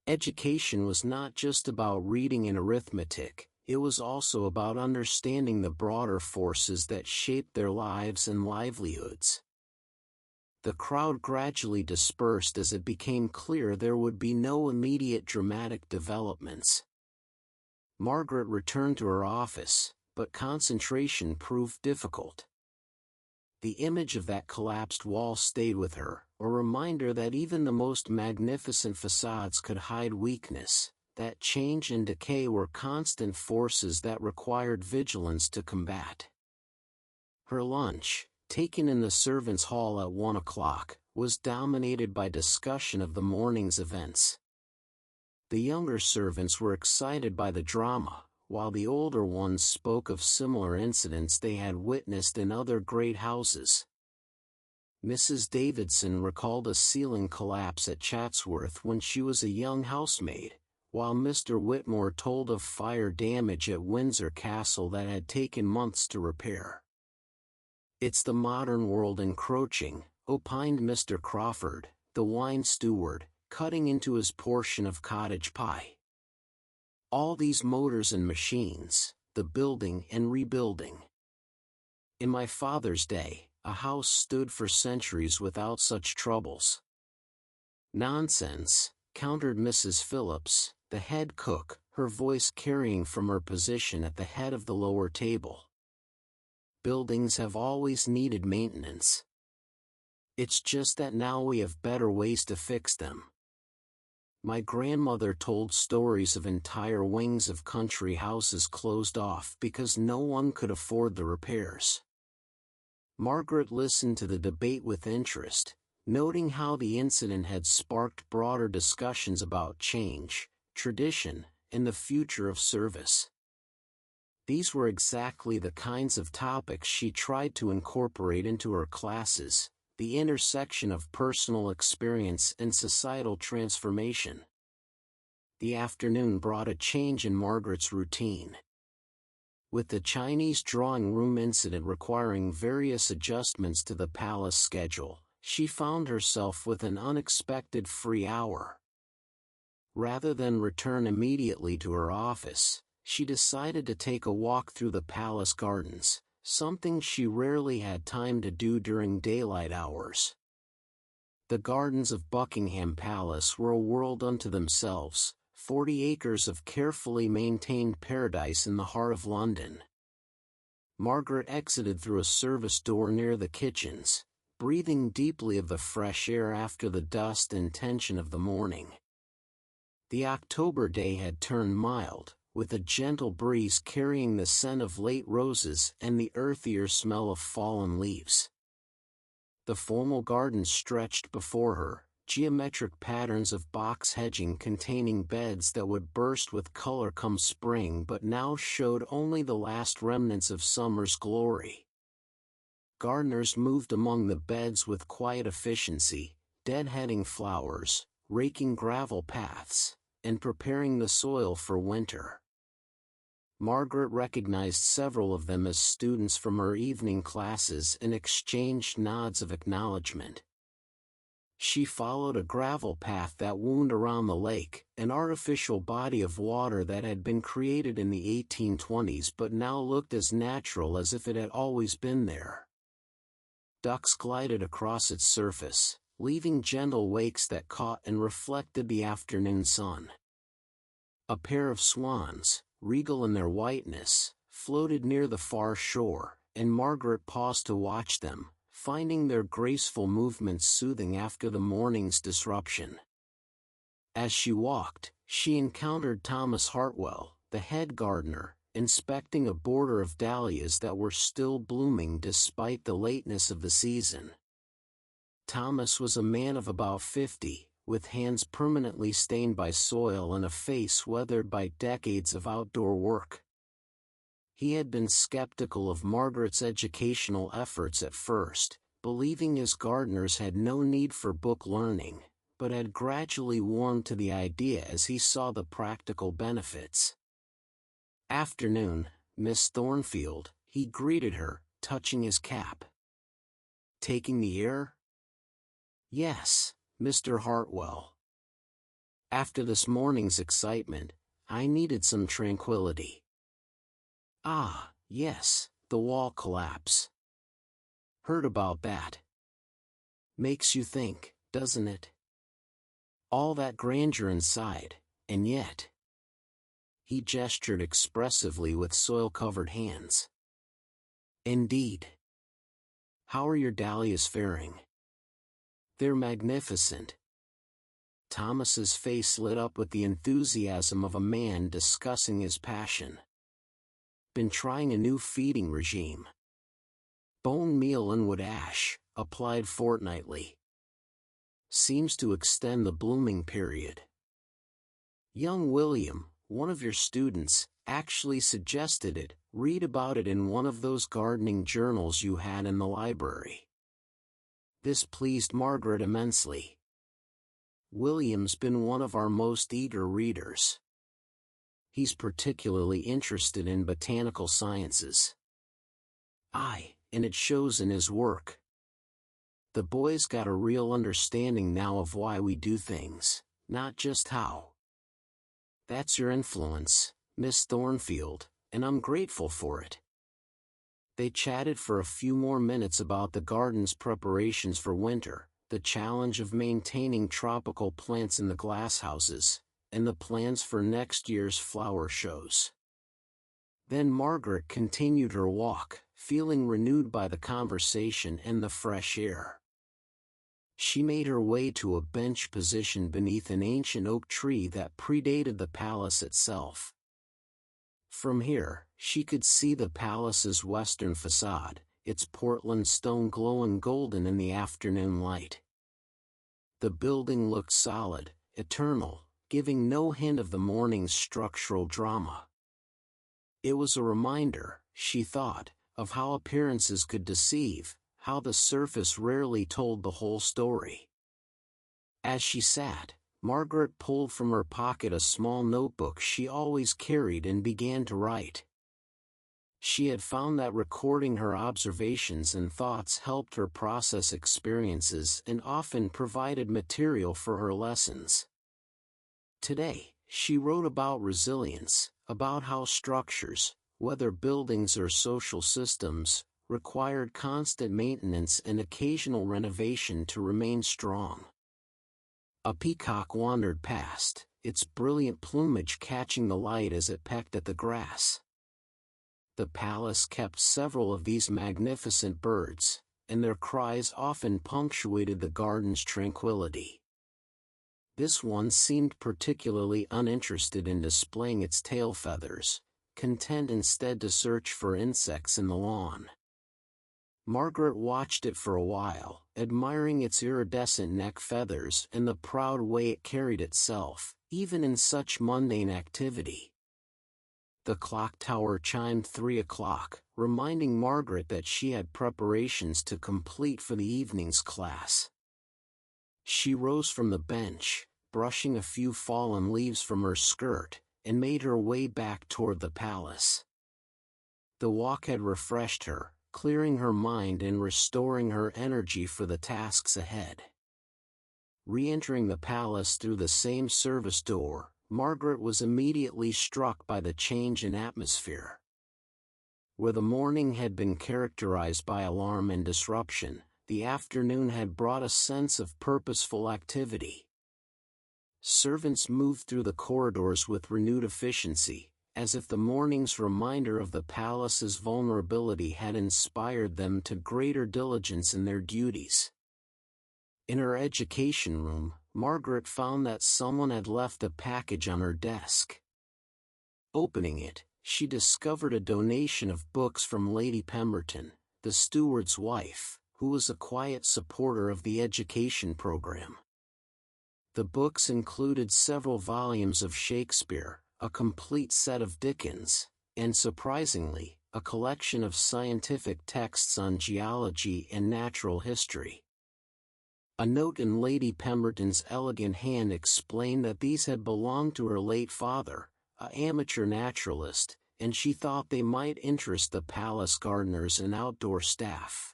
A: Education was not just about reading and arithmetic, it was also about understanding the broader forces that shaped their lives and livelihoods. The crowd gradually dispersed as it became clear there would be no immediate dramatic developments. Margaret returned to her office, but concentration proved difficult. The image of that collapsed wall stayed with her, a reminder that even the most magnificent facades could hide weakness, that change and decay were constant forces that required vigilance to combat. Her lunch, taken in the servants' hall at 1 o'clock, was dominated by discussion of the morning's events. The younger servants were excited by the drama, while the older ones spoke of similar incidents they had witnessed in other great houses. Mrs. Davidson recalled a ceiling collapse at Chatsworth when she was a young housemaid, while Mr. Whitmore told of fire damage at Windsor Castle that had taken months to repair. "It's the modern world encroaching," opined Mr. Crawford, the wine steward, cutting into his portion of cottage pie. "All these motors and machines, the building and rebuilding. In my father's day, a house stood for centuries without such troubles." "Nonsense," countered Mrs. Phillips, the head cook, her voice carrying from her position at the head of the lower table. "Buildings have always needed maintenance. It's just that now we have better ways to fix them. My grandmother told stories of entire wings of country houses closed off because no one could afford the repairs." Margaret listened to the debate with interest, noting how the incident had sparked broader discussions about change, tradition, and the future of service. These were exactly the kinds of topics she tried to incorporate into her classes, the intersection of personal experience and societal transformation. The afternoon brought a change in Margaret's routine. With the Chinese drawing room incident requiring various adjustments to the palace schedule, she found herself with an unexpected free hour. Rather than return immediately to her office, she decided to take a walk through the palace gardens, something she rarely had time to do during daylight hours. The gardens of Buckingham Palace were a world unto themselves, 40 acres of carefully maintained paradise in the heart of London. Margaret exited through a service door near the kitchens, breathing deeply of the fresh air after the dust and tension of the morning. The October day had turned mild, with a gentle breeze carrying the scent of late roses and the earthier smell of fallen leaves. The formal garden stretched before her, geometric patterns of box hedging containing beds that would burst with color come spring but now showed only the last remnants of summer's glory. Gardeners moved among the beds with quiet efficiency, deadheading flowers, raking gravel paths, and preparing the soil for winter. Margaret recognized several of them as students from her evening classes and exchanged nods of acknowledgement. She followed a gravel path that wound around the lake, an artificial body of water that had been created in the 1820s but now looked as natural as if it had always been there. Ducks glided across its surface, leaving gentle wakes that caught and reflected the afternoon sun. A pair of swans, regal in their whiteness, floated near the far shore, and Margaret paused to watch them, finding their graceful movements soothing after the morning's disruption. As she walked, she encountered Thomas Hartwell, the head gardener, inspecting a border of dahlias that were still blooming despite the lateness of the season. Thomas was a man of about 50, with hands permanently stained by soil and a face weathered by decades of outdoor work. He had been skeptical of Margaret's educational efforts at first, believing his gardeners had no need for book learning, but had gradually warmed to the idea as he saw the practical benefits. "Afternoon, Miss Thornfield," he greeted her, touching his cap. "Taking the air?" "Yes, Mr. Hartwell. After this morning's excitement, I needed some tranquility." "Ah, yes, the wall collapse. Heard about that. Makes you think, doesn't it? All that grandeur inside, and yet..." He gestured expressively with soil-covered hands. "Indeed. How are your dahlias faring?" "They're magnificent." Thomas's face lit up with the enthusiasm of a man discussing his passion. "Been trying a new feeding regime. Bone meal and wood ash, applied fortnightly. Seems to extend the blooming period. Young William, one of your students, actually suggested it. Read about it in one of those gardening journals you had in the library." This pleased Margaret immensely. "William's been one of our most eager readers. He's particularly interested in botanical sciences." "Aye, and it shows in his work. The boy's got a real understanding now of why we do things, not just how. That's your influence, Miss Thornfield, and I'm grateful for it." They chatted for a few more minutes about the garden's preparations for winter, the challenge of maintaining tropical plants in the glasshouses, and the plans for next year's flower shows. Then Margaret continued her walk, feeling renewed by the conversation and the fresh air. She made her way to a bench positioned beneath an ancient oak tree that predated the palace itself. From here, she could see the palace's western facade, its Portland stone glowing golden in the afternoon light. The building looked solid, eternal, giving no hint of the morning's structural drama. It was a reminder, she thought, of how appearances could deceive, how the surface rarely told the whole story. As she sat, Margaret pulled from her pocket a small notebook she always carried and began to write. She had found that recording her observations and thoughts helped her process experiences and often provided material for her lessons. Today, she wrote about resilience, about how structures, whether buildings or social systems, required constant maintenance and occasional renovation to remain strong. A peacock wandered past, its brilliant plumage catching the light as it pecked at the grass. The palace kept several of these magnificent birds, and their cries often punctuated the garden's tranquility. This one seemed particularly uninterested in displaying its tail feathers, content instead to search for insects in the lawn. Margaret watched it for a while, admiring its iridescent neck feathers and the proud way it carried itself, even in such mundane activity. The clock tower chimed 3 o'clock, reminding Margaret that she had preparations to complete for the evening's class. She rose from the bench, brushing a few fallen leaves from her skirt, and made her way back toward the palace. The walk had refreshed her, clearing her mind and restoring her energy for the tasks ahead. Re-entering the palace through the same service door, Margaret was immediately struck by the change in atmosphere. Where the morning had been characterized by alarm and disruption, the afternoon had brought a sense of purposeful activity. Servants moved through the corridors with renewed efficiency, as if the morning's reminder of the palace's vulnerability had inspired them to greater diligence in their duties. In her education room, Margaret found that someone had left a package on her desk. Opening it, she discovered a donation of books from Lady Pemberton, the steward's wife, who was a quiet supporter of the education program. The books included several volumes of Shakespeare, a complete set of Dickens, and surprisingly, a collection of scientific texts on geology and natural history. A note in Lady Pemberton's elegant hand explained that these had belonged to her late father, an amateur naturalist, and she thought they might interest the palace gardeners and outdoor staff.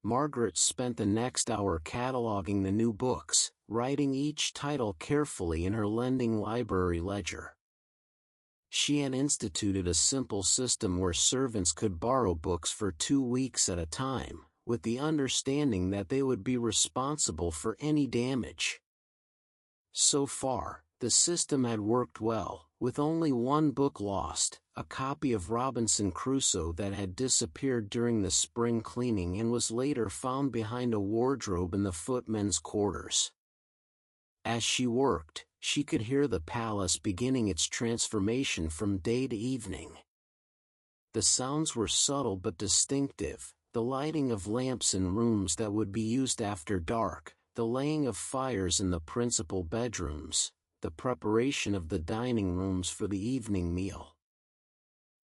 A: Margaret spent the next hour cataloging the new books, writing each title carefully in her lending library ledger. She had instituted a simple system where servants could borrow books for 2 weeks at a time, with the understanding that they would be responsible for any damage. So far, the system had worked well, with only one book lost, a copy of Robinson Crusoe that had disappeared during the spring cleaning and was later found behind a wardrobe in the footmen's quarters. As she worked, she could hear the palace beginning its transformation from day to evening. The sounds were subtle but distinctive, the lighting of lamps in rooms that would be used after dark, the laying of fires in the principal bedrooms, the preparation of the dining rooms for the evening meal.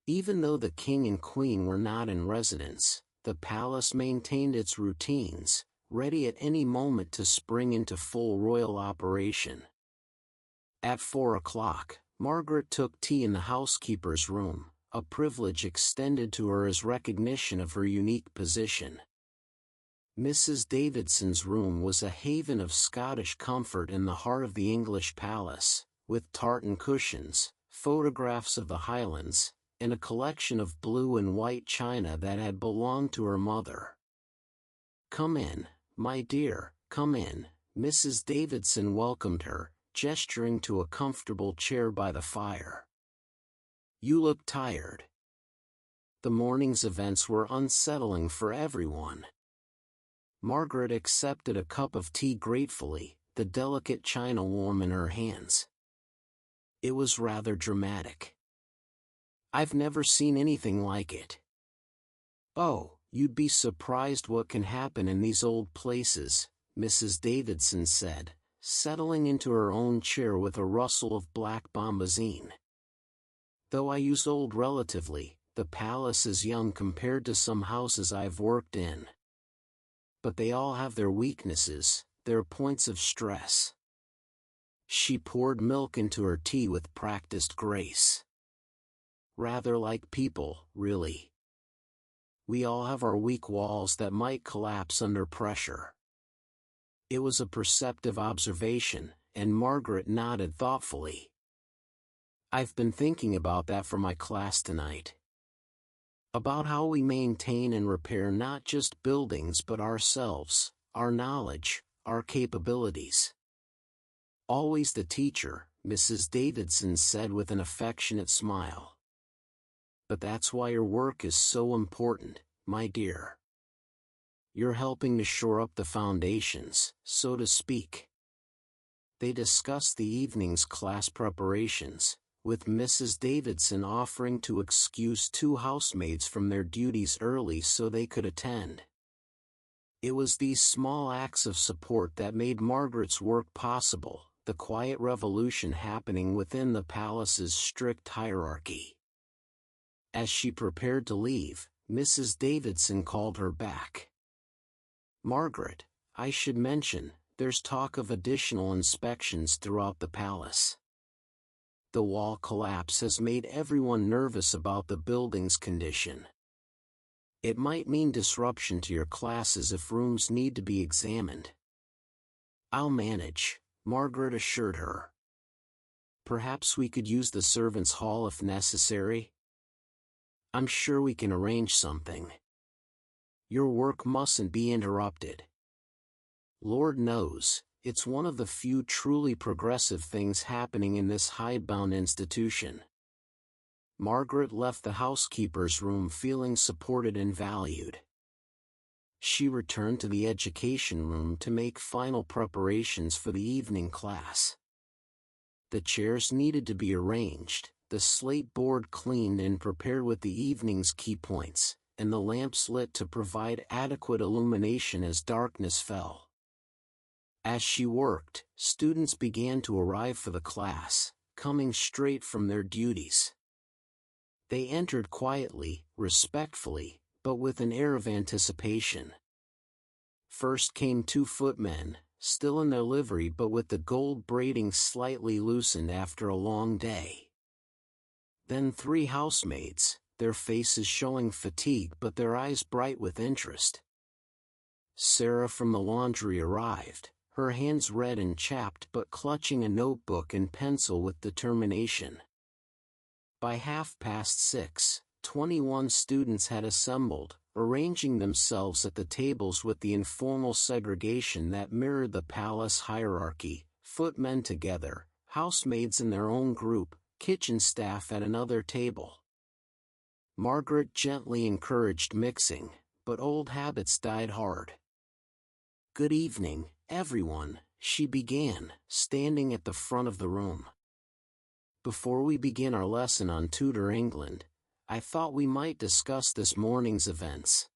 A: Even though the king and queen were not in residence, the palace maintained its routines, ready at any moment to spring into full royal operation. At 4 o'clock, Margaret took tea in the housekeeper's room, a privilege extended to her as recognition of her unique position. Mrs. Davidson's room was a haven of Scottish comfort in the heart of the English palace, with tartan cushions, photographs of the Highlands, and a collection of blue and white china that had belonged to her mother. "Come in, my dear, come in," Mrs. Davidson welcomed her, gesturing to a comfortable chair by the fire. "You look tired." The morning's events were unsettling for everyone. Margaret accepted a cup of tea gratefully, the delicate china warm in her hands. It was rather dramatic. "I've never seen anything like it." "Oh, you'd be surprised what can happen in these old places," Mrs. Davidson said, settling into her own chair with a rustle of black bombazine. Though I use old relatively, the palace is young compared to some houses I've worked in. But they all have their weaknesses, their points of stress. She poured milk into her tea with practiced grace. Rather like people, really. We all have our weak walls that might collapse under pressure. It was a perceptive observation, and Margaret nodded thoughtfully. I've been thinking about that for my class tonight. About how we maintain and repair not just buildings but ourselves, our knowledge, our capabilities. Always the teacher, Mrs. Davidson said with an affectionate smile. But that's why your work is so important, my dear. You're helping to shore up the foundations, so to speak. They discussed the evening's class preparations, with Mrs. Davidson offering to excuse 2 housemaids from their duties early so they could attend. It was these small acts of support that made Margaret's work possible, the quiet revolution happening within the palace's strict hierarchy. As she prepared to leave, Mrs. Davidson called her back. Margaret, I should mention, there's talk of additional inspections throughout the palace. The wall collapse has made everyone nervous about the building's condition. It might mean disruption to your classes if rooms need to be examined. I'll manage, Margaret assured her. Perhaps we could use the servants' hall if necessary? I'm sure we can arrange something. Your work mustn't be interrupted. Lord knows, it's one of the few truly progressive things happening in this hidebound institution. Margaret left the housekeeper's room feeling supported and valued. She returned to the education room to make final preparations for the evening class. The chairs needed to be arranged, the slate board cleaned and prepared with the evening's key points, and the lamps lit to provide adequate illumination as darkness fell. As she worked, students began to arrive for the class, coming straight from their duties. They entered quietly, respectfully, but with an air of anticipation. First came 2 footmen, still in their livery but with the gold braiding slightly loosened after a long day. Then 3 housemaids, their faces showing fatigue but their eyes bright with interest. Sarah from the laundry arrived, her hands red and chapped but clutching a notebook and pencil with determination. By 6:30, 21 students had assembled, arranging themselves at the tables with the informal segregation that mirrored the palace hierarchy, footmen together, housemaids in their own group, kitchen staff at another table. Margaret gently encouraged mixing, but old habits died hard. "Good evening, everyone," she began, standing at the front of the room. "Before we begin our lesson on Tudor England, I thought we might discuss this morning's events.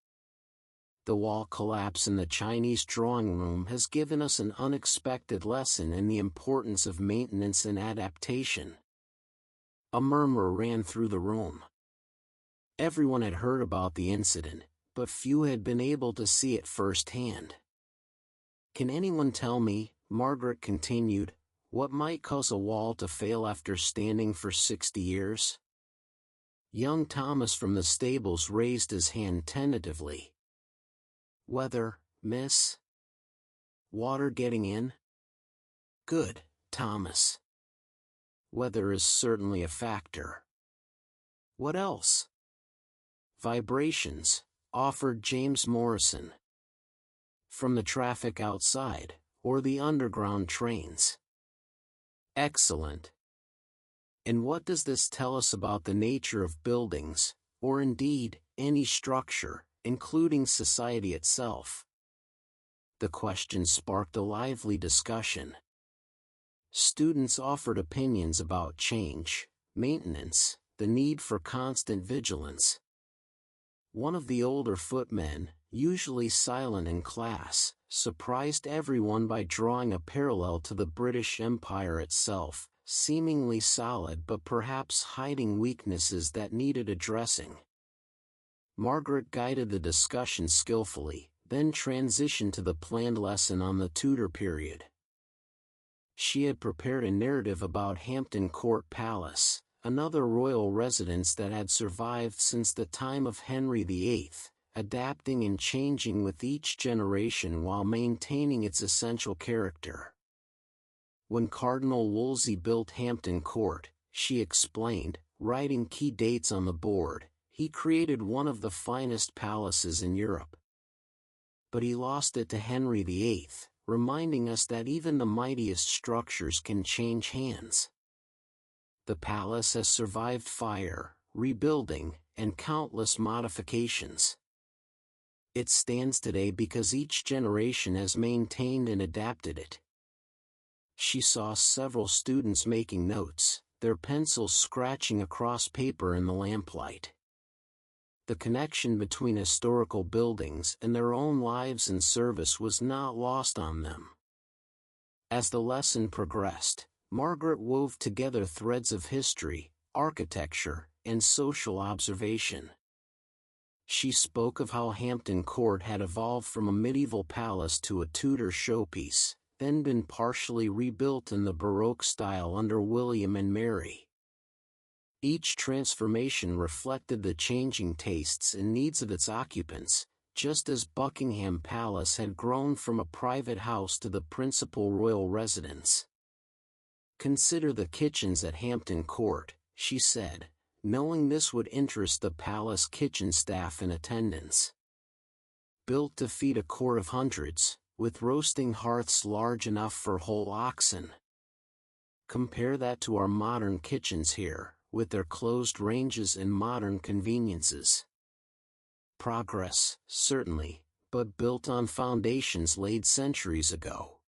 A: The wall collapse in the Chinese drawing room has given us an unexpected lesson in the importance of maintenance and adaptation." A murmur ran through the room. Everyone had heard about the incident, but few had been able to see it firsthand. "Can anyone tell me," Margaret continued, "what might cause a wall to fail after standing for 60 years? Young Thomas from the stables raised his hand tentatively. "Weather, miss? Water getting in?" "Good, Thomas. Weather is certainly a factor. What else?" "Vibrations," offered James Morrison. "From the traffic outside, or the underground trains." "Excellent. And what does this tell us about the nature of buildings, or indeed, any structure, including society itself?" The question sparked a lively discussion. Students offered opinions about change, maintenance, the need for constant vigilance. One of the older footmen, usually silent in class, surprised everyone by drawing a parallel to the British Empire itself, seemingly solid but perhaps hiding weaknesses that needed addressing. Margaret guided the discussion skillfully, then transitioned to the planned lesson on the Tudor period. She had prepared a narrative about Hampton Court Palace, another royal residence that had survived since the time of Henry VIII, adapting and changing with each generation while maintaining its essential character. When Cardinal Wolsey built Hampton Court, she explained, writing key dates on the board, he created one of the finest palaces in Europe. But he lost it to Henry VIII, reminding us that even the mightiest structures can change hands. The palace has survived fire, rebuilding, and countless modifications. It stands today because each generation has maintained and adapted it. She saw several students making notes, their pencils scratching across paper in the lamplight. The connection between historical buildings and their own lives and service was not lost on them. As the lesson progressed, Margaret wove together threads of history, architecture, and social observation. She spoke of how Hampton Court had evolved from a medieval palace to a Tudor showpiece, then been partially rebuilt in the Baroque style under William and Mary. Each transformation reflected the changing tastes and needs of its occupants, just as Buckingham Palace had grown from a private house to the principal royal residence. "Consider the kitchens at Hampton Court," she said, knowing this would interest the palace kitchen staff in attendance. Built to feed a court of hundreds, with roasting hearths large enough for whole oxen. Compare that to our modern kitchens here, with their closed ranges and modern conveniences. Progress, certainly, but built on foundations laid centuries ago.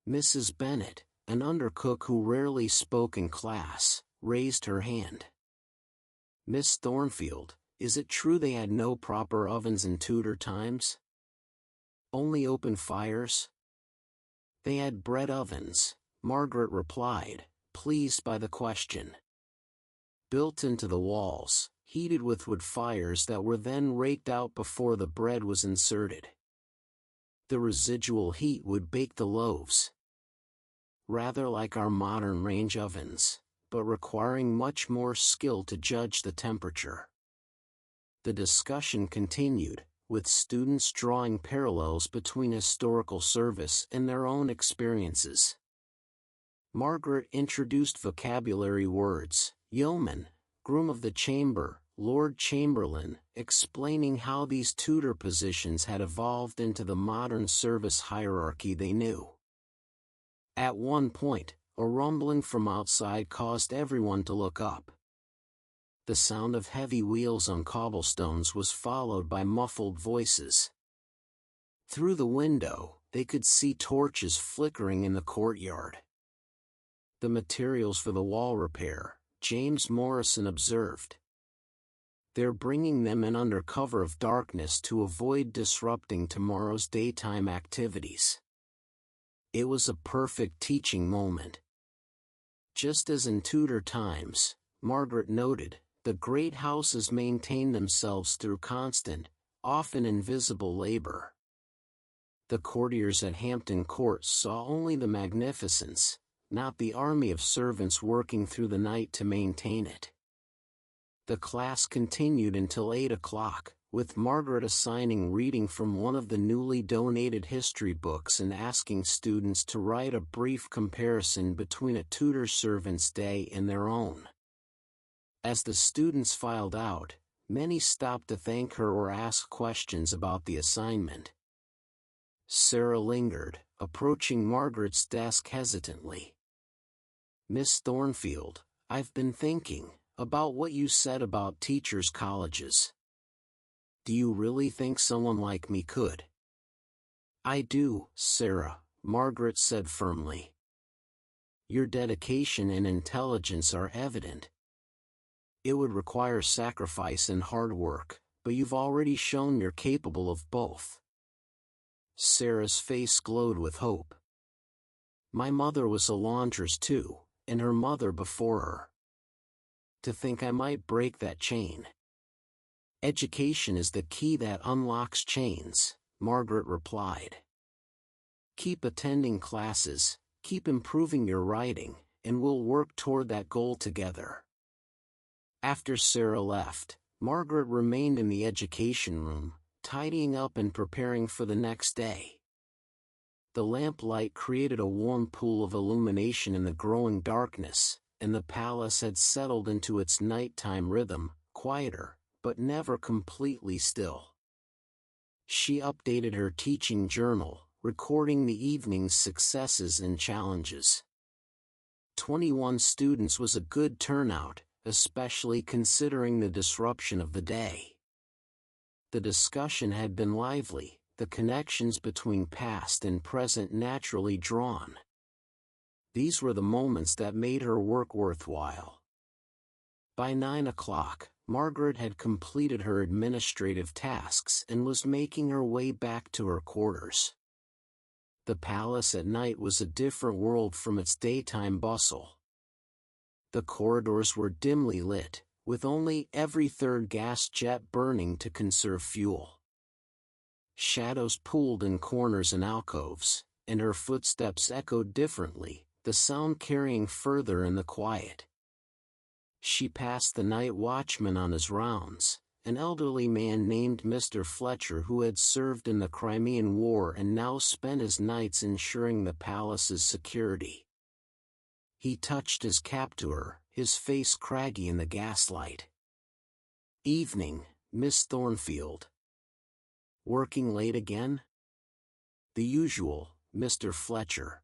A: Mrs. Bennet, an undercook who rarely spoke in class, raised her hand. "Miss Thornfield, is it true they had no proper ovens in Tudor times? Only open fires?" "They had bread ovens," Margaret replied, pleased by the question. "Built into the walls, heated with wood fires that were then raked out before the bread was inserted. The residual heat would bake the loaves. Rather like our modern range ovens, but requiring much more skill to judge the temperature." The discussion continued, with students drawing parallels between historical service and their own experiences. Margaret introduced vocabulary words: yeoman, groom of the chamber, Lord Chamberlain, explaining how these Tudor positions had evolved into the modern service hierarchy they knew. At one point, a rumbling from outside caused everyone to look up. The sound of heavy wheels on cobblestones was followed by muffled voices. Through the window, they could see torches flickering in the courtyard. "The materials for the wall repair," James Morrison observed. "They're bringing them in under cover of darkness to avoid disrupting tomorrow's daytime activities." It was a perfect teaching moment. Just as in Tudor times, Margaret noted, the great houses maintained themselves through constant, often invisible labor. The courtiers at Hampton Court saw only the magnificence, not the army of servants working through the night to maintain it. The class continued until 8 o'clock, with Margaret assigning reading from one of the newly donated history books and asking students to write a brief comparison between a Tudor servant's day and their own. As the students filed out, many stopped to thank her or ask questions about the assignment. Sarah lingered, approaching Margaret's desk hesitantly. "Miss Thornfield, I've been thinking about what you said about teachers' colleges. Do you really think someone like me could?" "I do, Sarah," Margaret said firmly. "Your dedication and intelligence are evident. It would require sacrifice and hard work, but you've already shown you're capable of both." Sarah's face glowed with hope. "My mother was a laundress too, and her mother before her. To think I might break that chain. Education is the key that unlocks chains, Margaret replied. Keep attending classes, keep improving your writing, and we'll work toward that goal together. After Sarah left, Margaret remained in the education room, tidying up and preparing for the next day. The lamplight created a warm pool of illumination in the growing darkness, and the palace had settled into its nighttime rhythm, quieter, but never completely still. She updated her teaching journal, recording the evening's successes and challenges. 21 students was a good turnout, especially considering the disruption of the day. The discussion had been lively, the connections between past and present naturally drawn. These were the moments that made her work worthwhile. By 9 o'clock, Margaret had completed her administrative tasks and was making her way back to her quarters. The palace at night was a different world from its daytime bustle. The corridors were dimly lit, with only every third gas jet burning to conserve fuel. Shadows pooled in corners and alcoves, and her footsteps echoed differently, the sound carrying further in the quiet. She passed the night watchman on his rounds, an elderly man named Mr. Fletcher who had served in the Crimean War and now spent his nights ensuring the palace's security. He touched his cap to her, his face craggy in the gaslight. "Evening, Miss Thornfield." "Working late again?" "The usual, Mr. Fletcher."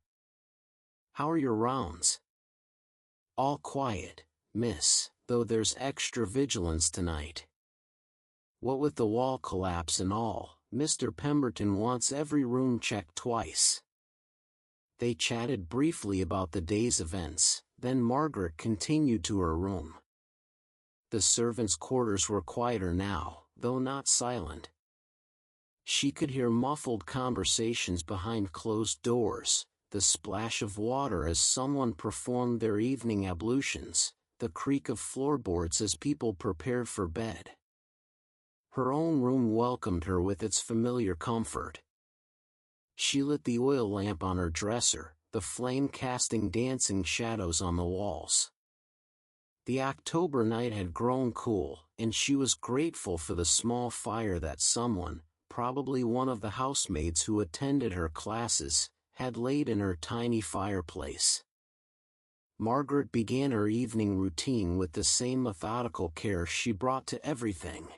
A: "How are your rounds?" "All quiet, miss, though there's extra vigilance tonight. What with the wall collapse and all, Mr. Pemberton wants every room checked twice." They chatted briefly about the day's events, then Margaret continued to her room. The servants' quarters were quieter now, though not silent. She could hear muffled conversations behind closed doors, the splash of water as someone performed their evening ablutions, the creak of floorboards as people prepared for bed. Her own room welcomed her with its familiar comfort. She lit the oil lamp on her dresser, the flame casting dancing shadows on the walls. The October night had grown cool, and she was grateful for the small fire that someone, probably one of the housemaids who attended her classes, had laid in her tiny fireplace. Margaret began her evening routine with the same methodical care she brought to everything.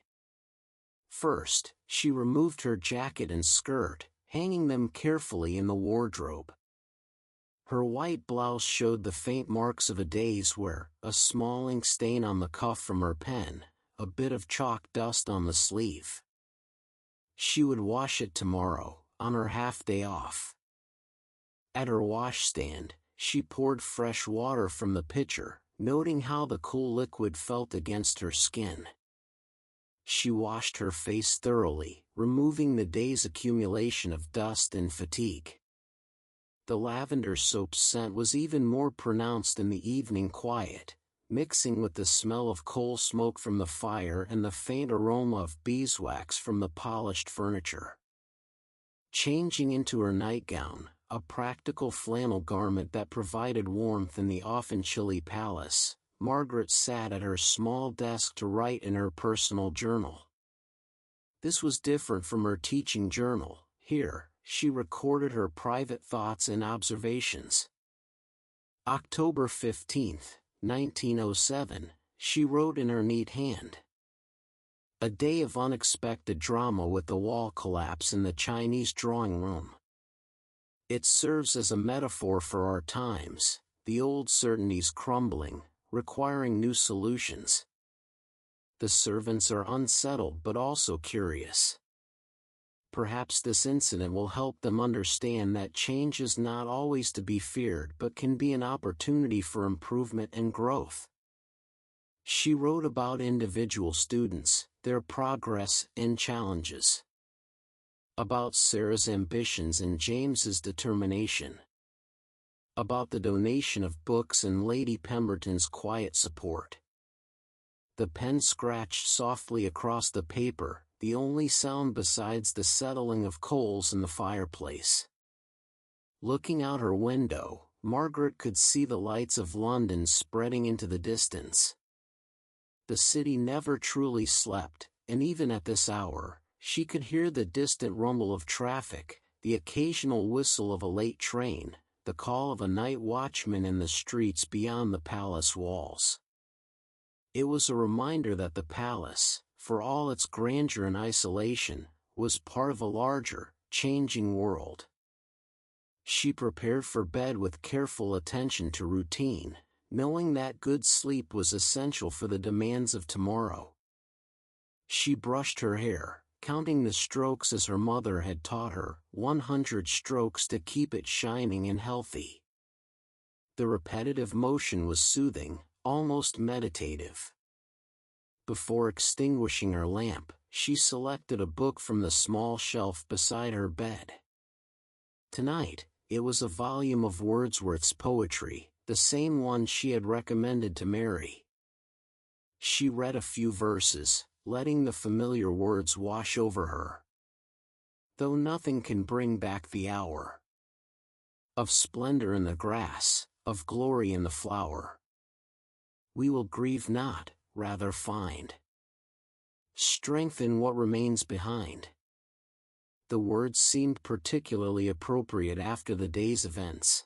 A: First, she removed her jacket and skirt, hanging them carefully in the wardrobe. Her white blouse showed the faint marks of a day's wear, a small ink stain on the cuff from her pen, a bit of chalk dust on the sleeve. She would wash it tomorrow, on her half-day off. At her washstand, she poured fresh water from the pitcher, noting how the cool liquid felt against her skin. She washed her face thoroughly, removing the day's accumulation of dust and fatigue. The lavender soap's scent was even more pronounced in the evening quiet, mixing with the smell of coal smoke from the fire and the faint aroma of beeswax from the polished furniture. Changing into her nightgown, a practical flannel garment that provided warmth in the often chilly palace, Margaret sat at her small desk to write in her personal journal. This was different from her teaching journal. Here, she recorded her private thoughts and observations. October 15, 1907, she wrote in her neat hand. A day of unexpected drama with the wall collapse in the Chinese drawing room. It serves as a metaphor for our times, the old certainties crumbling, requiring new solutions. The servants are unsettled but also curious. Perhaps this incident will help them understand that change is not always to be feared but can be an opportunity for improvement and growth. She wrote about individual students, their progress and challenges. About Sarah's ambitions and James's determination. about the donation of books and Lady Pemberton's quiet support. The pen scratched softly across the paper, the only sound besides the settling of coals in the fireplace. Looking out her window, Margaret could see the lights of London spreading into the distance. The city never truly slept, and even at this hour, she could hear the distant rumble of traffic, the occasional whistle of a late train, the call of a night watchman in the streets beyond the palace walls. It was a reminder that the palace, for all its grandeur and isolation, was part of a larger, changing world. She prepared for bed with careful attention to routine, knowing that good sleep was essential for the demands of tomorrow. She brushed her hair, counting the strokes as her mother had taught her, 100 strokes to keep it shining and healthy. The repetitive motion was soothing, almost meditative. Before extinguishing her lamp, she selected a book from the small shelf beside her bed. Tonight, it was a volume of Wordsworth's poetry, the same one she had recommended to Mary. She read a few verses, letting the familiar words wash over her. Though nothing can bring back the hour of splendor in the grass, of glory in the flower, we will grieve not, rather find strength in what remains behind. The words seemed particularly appropriate after the day's events.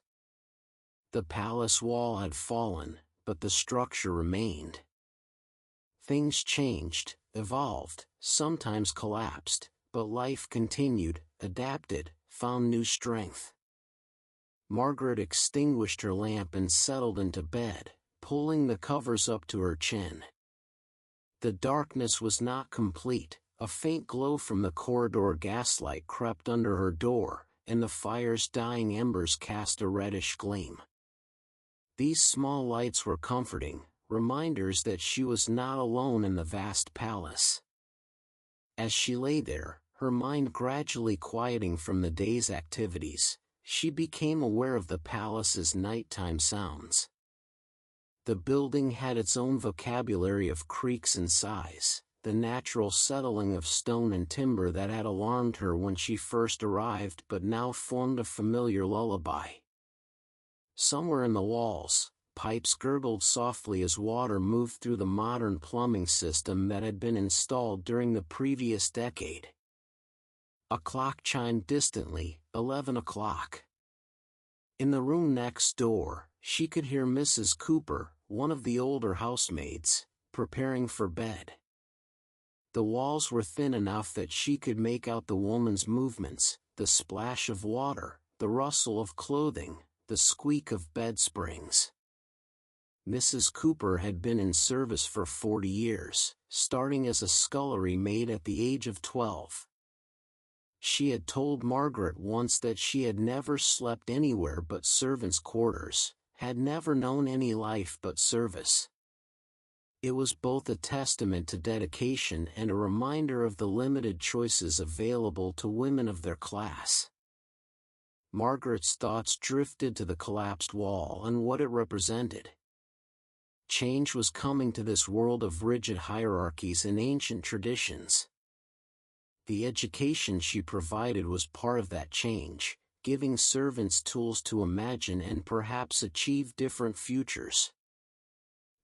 A: The palace wall had fallen, but the structure remained. Things changed, evolved, sometimes collapsed, but life continued, adapted, found new strength. Margaret extinguished her lamp and settled into bed, pulling the covers up to her chin. The darkness was not complete. A faint glow from the corridor gaslight crept under her door, and the fire's dying embers cast a reddish gleam. These small lights were comforting, reminders that she was not alone in the vast palace. As she lay there, her mind gradually quieting from the day's activities, she became aware of the palace's nighttime sounds. The building had its own vocabulary of creaks and sighs, the natural settling of stone and timber that had alarmed her when she first arrived but now formed a familiar lullaby. Somewhere in the walls, pipes gurgled softly as water moved through the modern plumbing system that had been installed during the previous decade. A clock chimed distantly, 11 o'clock. In the room next door, she could hear Mrs. Cooper, one of the older housemaids, preparing for bed. The walls were thin enough that she could make out the woman's movements, the splash of water, the rustle of clothing, the squeak of bed springs. Mrs. Cooper had been in service for 40 years, starting as a scullery maid at the age of 12. She had told Margaret once that she had never slept anywhere but servants' quarters, had never known any life but service. It was both a testament to dedication and a reminder of the limited choices available to women of their class. Margaret's thoughts drifted to the collapsed wall and what it represented. Change was coming to this world of rigid hierarchies and ancient traditions. The education she provided was part of that change, giving servants tools to imagine and perhaps achieve different futures.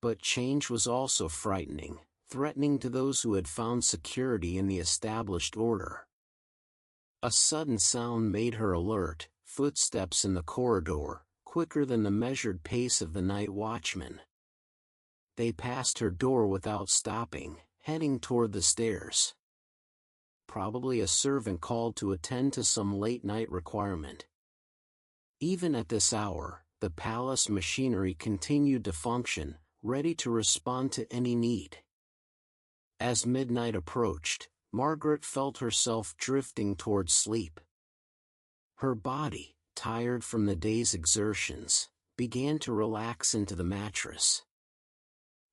A: But change was also frightening, threatening to those who had found security in the established order. A sudden sound made her alert, footsteps in the corridor, quicker than the measured pace of the night watchman. They passed her door without stopping, heading toward the stairs. Probably a servant called to attend to some late-night requirement. Even at this hour, the palace machinery continued to function, ready to respond to any need. As midnight approached, Margaret felt herself drifting toward sleep. Her body, tired from the day's exertions, began to relax into the mattress.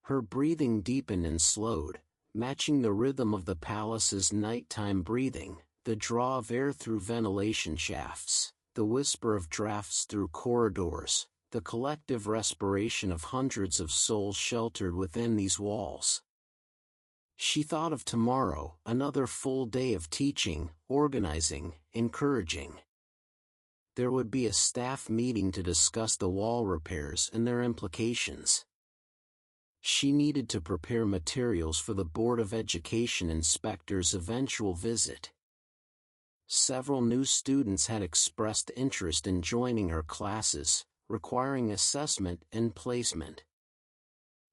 A: Her breathing deepened and slowed, matching the rhythm of the palace's nighttime breathing, the draw of air through ventilation shafts, the whisper of drafts through corridors, the collective respiration of hundreds of souls sheltered within these walls. She thought of tomorrow, another full day of teaching, organizing, encouraging. There would be a staff meeting to discuss the wall repairs and their implications. She needed to prepare materials for the Board of Education inspector's eventual visit. Several new students had expressed interest in joining her classes, requiring assessment and placement.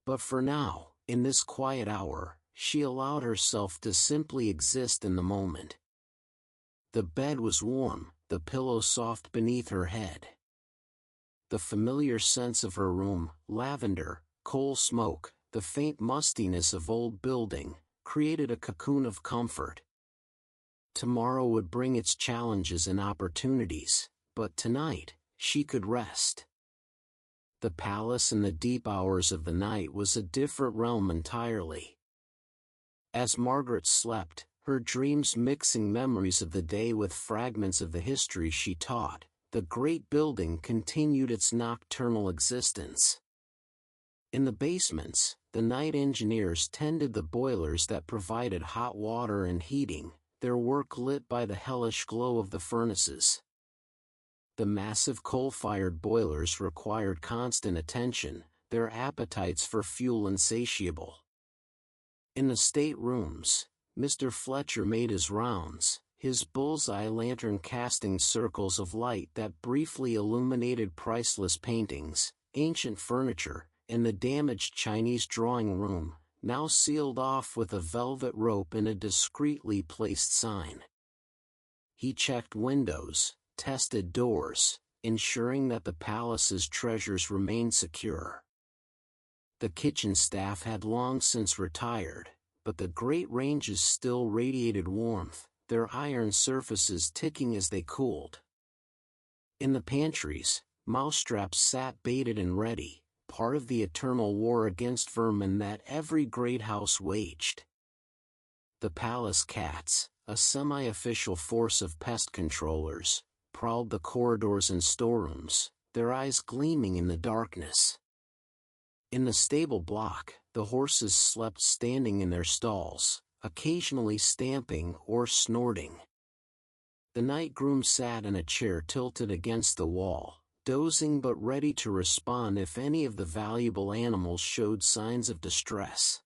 A: But for now, in this quiet hour, she allowed herself to simply exist in the moment. The bed was warm, the pillow soft beneath her head. The familiar sense of her room, lavender, coal smoke, the faint mustiness of old building, created a cocoon of comfort. Tomorrow would bring its challenges and opportunities, but tonight, she could rest. The palace in the deep hours of the night was a different realm entirely. As Margaret slept, her dreams mixing memories of the day with fragments of the history she taught, the great building continued its nocturnal existence. In the basements, the night engineers tended the boilers that provided hot water and heating, their work lit by the hellish glow of the furnaces. The massive coal-fired boilers required constant attention, their appetites for fuel insatiable. In the staterooms, Mr. Fletcher made his rounds, his bullseye lantern casting circles of light that briefly illuminated priceless paintings, ancient furniture, and the damaged Chinese drawing room, now sealed off with a velvet rope and a discreetly placed sign. He checked windows, tested doors, ensuring that the palace's treasures remained secure. The kitchen staff had long since retired, but the great ranges still radiated warmth, their iron surfaces ticking as they cooled. In the pantries, mousetraps sat baited and ready, part of the eternal war against vermin that every great house waged. The palace cats, a semi-official force of pest controllers, prowled the corridors and storerooms, their eyes gleaming in the darkness. In the stable block, the horses slept standing in their stalls, occasionally stamping or snorting. The night groom sat in a chair tilted against the wall, dozing but ready to respond if any of the valuable animals showed signs of distress.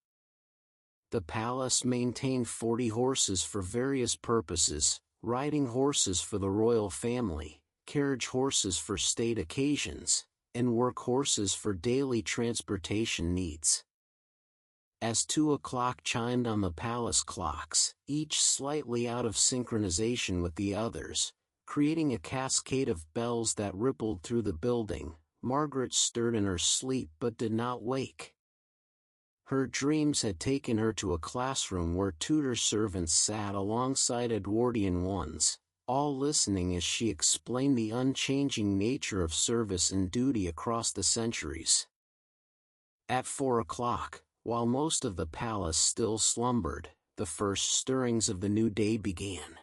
A: The palace maintained 40 horses for various purposes, riding horses for the royal family, carriage horses for state occasions, and work horses for daily transportation needs. As 2 o'clock chimed on the palace clocks, each slightly out of synchronization with the others, creating a cascade of bells that rippled through the building, Margaret stirred in her sleep but did not wake. Her dreams had taken her to a classroom where tutor servants sat alongside Edwardian ones, all listening as she explained the unchanging nature of service and duty across the centuries. At 4 o'clock, while most of the palace still slumbered, the first stirrings of the new day began.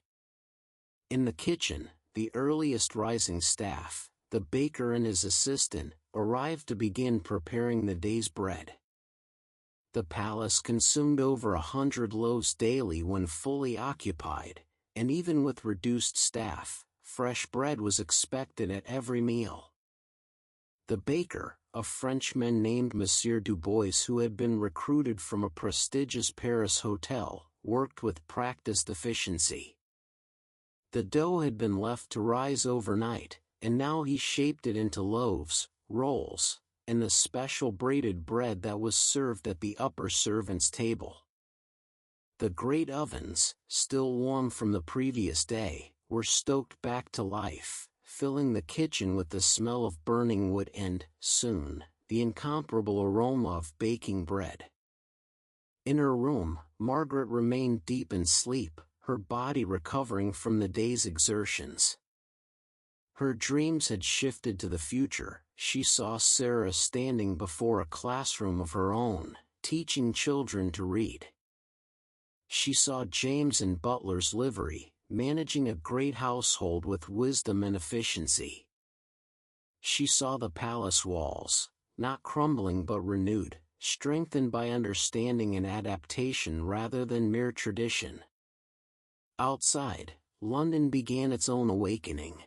A: In the kitchen, the earliest rising staff, the baker and his assistant, arrived to begin preparing the day's bread. The palace consumed over 100 loaves daily when fully occupied, and even with reduced staff, fresh bread was expected at every meal. The baker, a Frenchman named Monsieur Dubois who had been recruited from a prestigious Paris hotel, worked with practiced efficiency. The dough had been left to rise overnight, and now he shaped it into loaves, rolls, and the special braided bread that was served at the upper servants' table. The great ovens, still warm from the previous day, were stoked back to life, filling the kitchen with the smell of burning wood and, soon, the incomparable aroma of baking bread. In her room, Margaret remained deep in sleep, her body recovering from the day's exertions. Her dreams had shifted to the future. She saw Sarah standing before a classroom of her own, teaching children to read. She saw James in butler's livery, managing a great household with wisdom and efficiency. She saw the palace walls, not crumbling but renewed, strengthened by understanding and adaptation rather than mere tradition. Outside, London began its own awakening.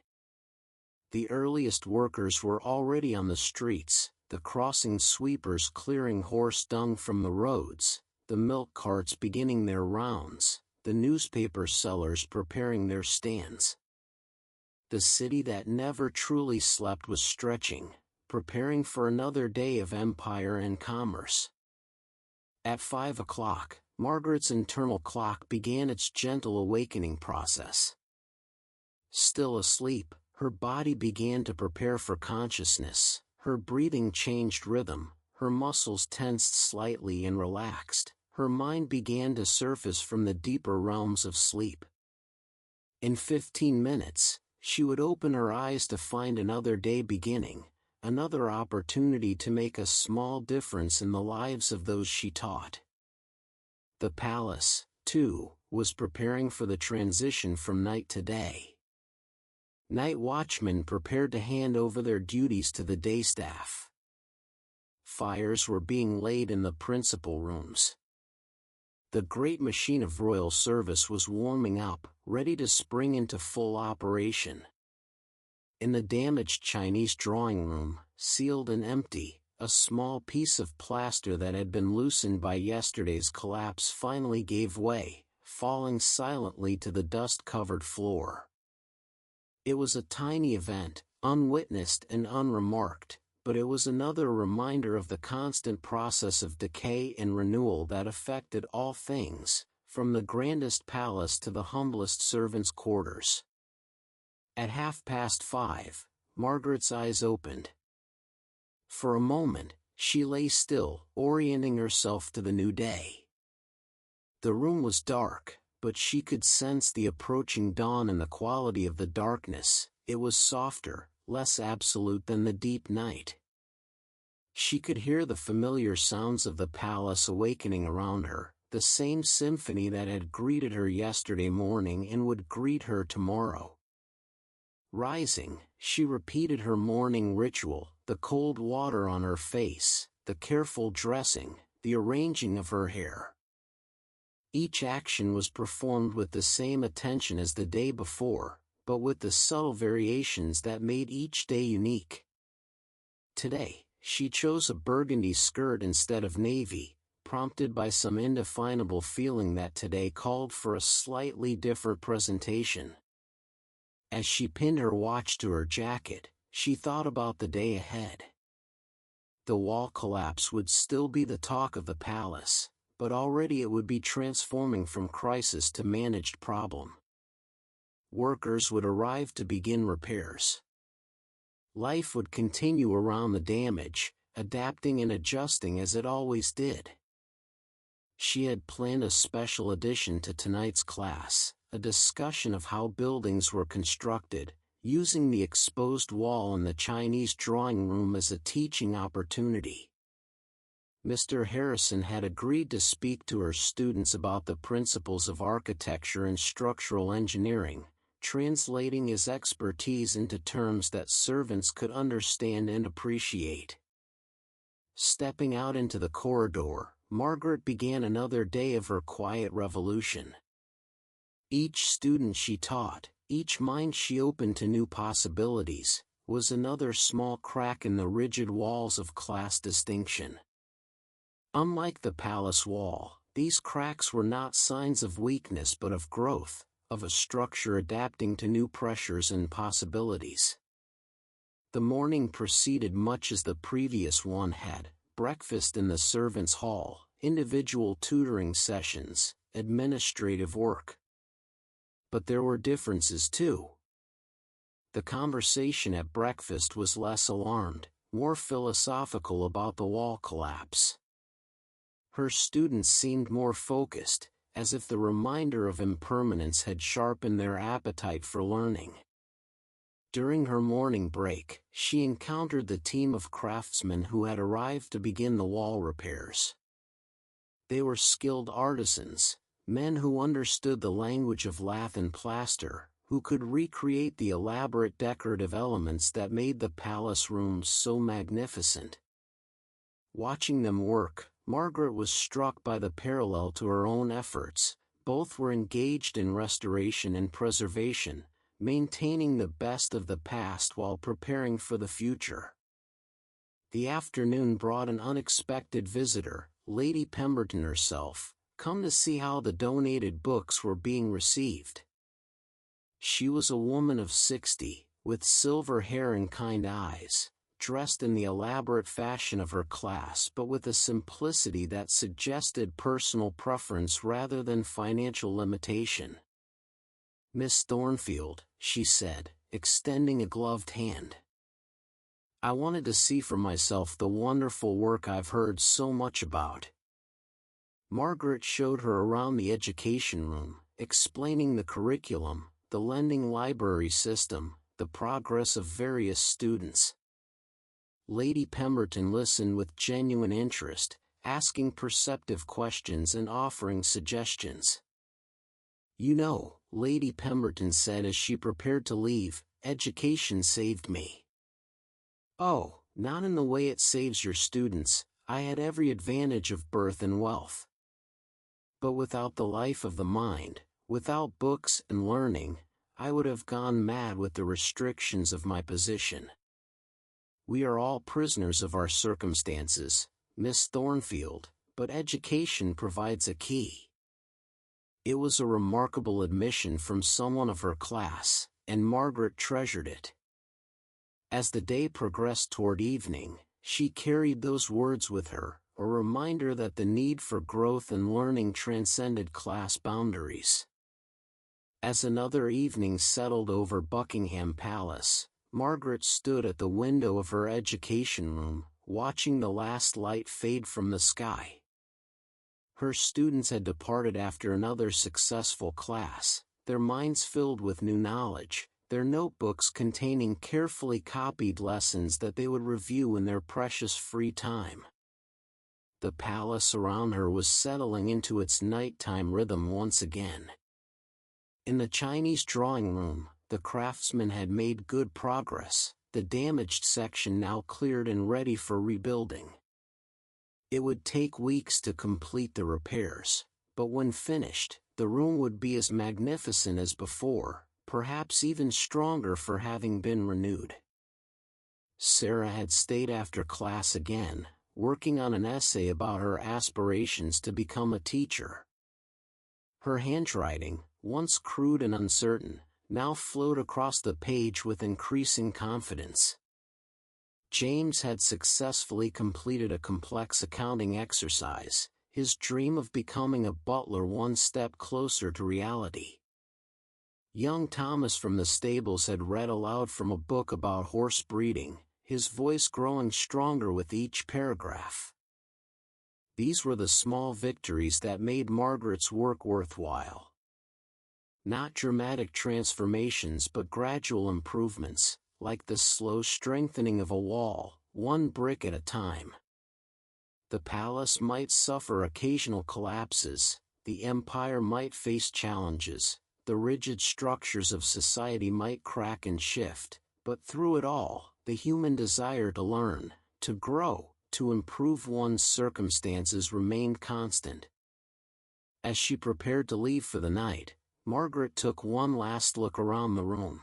A: The earliest workers were already on the streets, the crossing sweepers clearing horse dung from the roads, the milk carts beginning their rounds, the newspaper sellers preparing their stands. The city that never truly slept was stretching, preparing for another day of empire and commerce. At 5 o'clock, Margaret's internal clock began its gentle awakening process. Still asleep, her body began to prepare for consciousness, her breathing changed rhythm, her muscles tensed slightly and relaxed, her mind began to surface from the deeper realms of sleep. In 15 minutes, she would open her eyes to find another day beginning, another opportunity to make a small difference in the lives of those she taught. The palace, too, was preparing for the transition from night to day. Night watchmen prepared to hand over their duties to the day staff. Fires were being laid in the principal rooms. The great machine of royal service was warming up, ready to spring into full operation. In the damaged Chinese drawing room, sealed and empty, a small piece of plaster that had been loosened by yesterday's collapse finally gave way, falling silently to the dust-covered floor. It was a tiny event, unwitnessed and unremarked, but it was another reminder of the constant process of decay and renewal that affected all things, from the grandest palace to the humblest servants' quarters. At 5:30, Margaret's eyes opened. For a moment, she lay still, orienting herself to the new day. The room was dark, but she could sense the approaching dawn in the quality of the darkness. It was softer, less absolute than the deep night. She could hear the familiar sounds of the palace awakening around her, the same symphony that had greeted her yesterday morning and would greet her tomorrow. Rising, she repeated her morning ritual, the cold water on her face, the careful dressing, the arranging of her hair. Each action was performed with the same attention as the day before, but with the subtle variations that made each day unique. Today, she chose a burgundy skirt instead of navy, prompted by some indefinable feeling that today called for a slightly different presentation. As she pinned her watch to her jacket, she thought about the day ahead. The wall collapse would still be the talk of the palace, but already it would be transforming from crisis to managed problem. Workers would arrive to begin repairs. Life would continue around the damage, adapting and adjusting as it always did. She had planned a special addition to tonight's class, a discussion of how buildings were constructed, using the exposed wall in the Chinese drawing room as a teaching opportunity. Mr. Harrison had agreed to speak to her students about the principles of architecture and structural engineering, translating his expertise into terms that servants could understand and appreciate. Stepping out into the corridor, Margaret began another day of her quiet revolution. Each student she taught, each mind she opened to new possibilities, was another small crack in the rigid walls of class distinction. Unlike the palace wall, these cracks were not signs of weakness but of growth, of a structure adapting to new pressures and possibilities. The morning proceeded much as the previous one had: breakfast in the servants' hall, individual tutoring sessions, administrative work. But there were differences too. The conversation at breakfast was less alarmed, more philosophical about the wall collapse. Her students seemed more focused, as if the reminder of impermanence had sharpened their appetite for learning. During her morning break, she encountered the team of craftsmen who had arrived to begin the wall repairs. They were skilled artisans, Men who understood the language of lath and plaster, who could recreate the elaborate decorative elements that made the palace rooms so magnificent. Watching them work, Margaret was struck by the parallel to her own efforts. Both were engaged in restoration and preservation, maintaining the best of the past while preparing for the future. The afternoon brought an unexpected visitor, Lady Pemberton herself, come to see how the donated books were being received. She was a woman of 60, with silver hair and kind eyes, dressed in the elaborate fashion of her class but with a simplicity that suggested personal preference rather than financial limitation. "Miss Thornfield," she said, extending a gloved hand. "I wanted to see for myself the wonderful work I've heard so much about." Margaret showed her around the education room, explaining the curriculum, the lending library system, the progress of various students. Lady Pemberton listened with genuine interest, asking perceptive questions and offering suggestions. "You know," Lady Pemberton said as she prepared to leave, "education saved me." "Oh, not in the way it saves your students. I had every advantage of birth and wealth. But without the life of the mind, without books and learning, I would have gone mad with the restrictions of my position. We are all prisoners of our circumstances, Miss Thornfield, but education provides a key." It was a remarkable admission from someone of her class, and Margaret treasured it. As the day progressed toward evening, she carried those words with her, a reminder that the need for growth and learning transcended class boundaries. As another evening settled over Buckingham Palace, Margaret stood at the window of her education room, watching the last light fade from the sky. Her students had departed after another successful class, their minds filled with new knowledge, their notebooks containing carefully copied lessons that they would review in their precious free time. The palace around her was settling into its nighttime rhythm once again. In the Chinese drawing room, the craftsmen had made good progress, the damaged section now cleared and ready for rebuilding. It would take weeks to complete the repairs, but when finished, the room would be as magnificent as before, perhaps even stronger for having been renewed. Sarah had stayed after class again, working on an essay about her aspirations to become a teacher. Her handwriting, once crude and uncertain, now flowed across the page with increasing confidence. James had successfully completed a complex accounting exercise, his dream of becoming a butler one step closer to reality. Young Thomas from the stables had read aloud from a book about horse breeding, his voice growing stronger with each paragraph. These were the small victories that made Margaret's work worthwhile. Not dramatic transformations but gradual improvements, like the slow strengthening of a wall, one brick at a time. The palace might suffer occasional collapses, the empire might face challenges, the rigid structures of society might crack and shift, but through it all, the human desire to learn, to grow, to improve one's circumstances remained constant. As she prepared to leave for the night, Margaret took one last look around the room.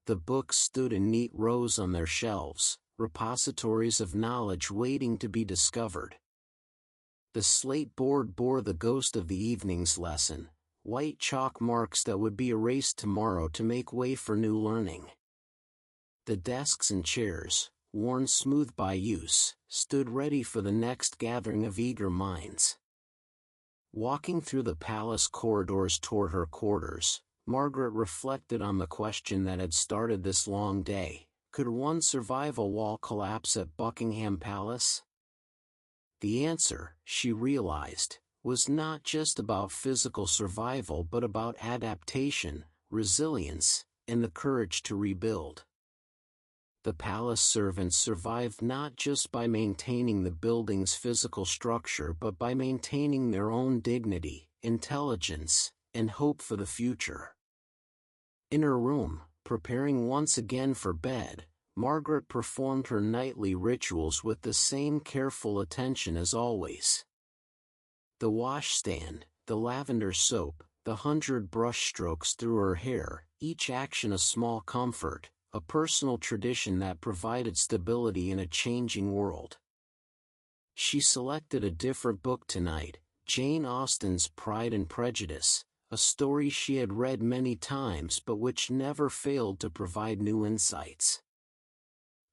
A: The books stood in neat rows on their shelves, repositories of knowledge waiting to be discovered. The slate board bore the ghost of the evening's lesson, white chalk marks that would be erased tomorrow to make way for new learning. The desks and chairs, worn smooth by use, stood ready for the next gathering of eager minds. Walking through the palace corridors toward her quarters, Margaret reflected on the question that had started this long day: could one survive a wall collapse at Buckingham Palace? The answer, she realized, was not just about physical survival but about adaptation, resilience, and the courage to rebuild. The palace servants survived not just by maintaining the building's physical structure but by maintaining their own dignity, intelligence, and hope for the future. In her room, preparing once again for bed, Margaret performed her nightly rituals with the same careful attention as always. The washstand, the lavender soap, the 100 brush strokes through her hair, each action a small comfort, a personal tradition that provided stability in a changing world. She selected a different book tonight, Jane Austen's Pride and Prejudice, a story she had read many times but which never failed to provide new insights.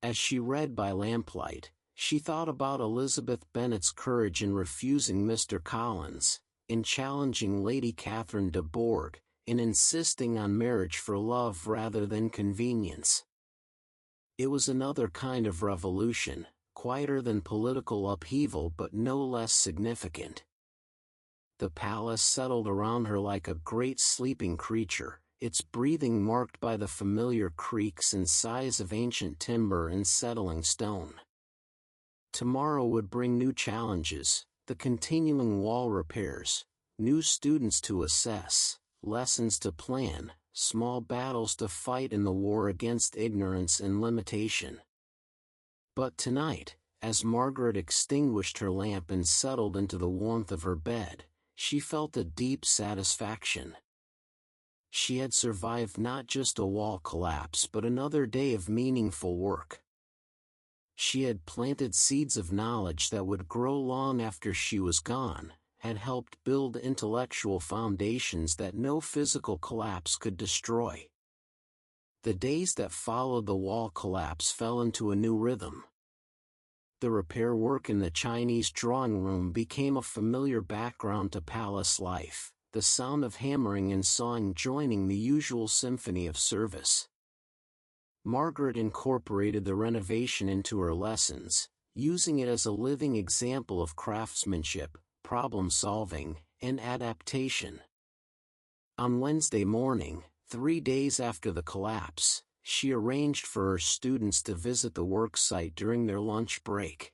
A: As she read by lamplight, she thought about Elizabeth Bennet's courage in refusing Mr. Collins, in challenging Lady Catherine de Bourgh, in insisting on marriage for love rather than convenience. It was another kind of revolution, quieter than political upheaval but no less significant. The palace settled around her like a great sleeping creature, its breathing marked by the familiar creaks and sighs of ancient timber and settling stone. Tomorrow would bring new challenges, the continuing wall repairs, new students to assess, lessons to plan, small battles to fight in the war against ignorance and limitation. But tonight, as Margaret extinguished her lamp and settled into the warmth of her bed, she felt a deep satisfaction. She had survived not just a wall collapse but another day of meaningful work. She had planted seeds of knowledge that would grow long after she was gone, had helped build intellectual foundations that no physical collapse could destroy. The days that followed the wall collapse fell into a new rhythm. The repair work in the Chinese drawing room became a familiar background to palace life, the sound of hammering and sawing joining the usual symphony of service. Margaret incorporated the renovation into her lessons, using it as a living example of craftsmanship, problem-solving, and adaptation. On Wednesday morning, 3 days after the collapse, she arranged for her students to visit the work site during their lunch break.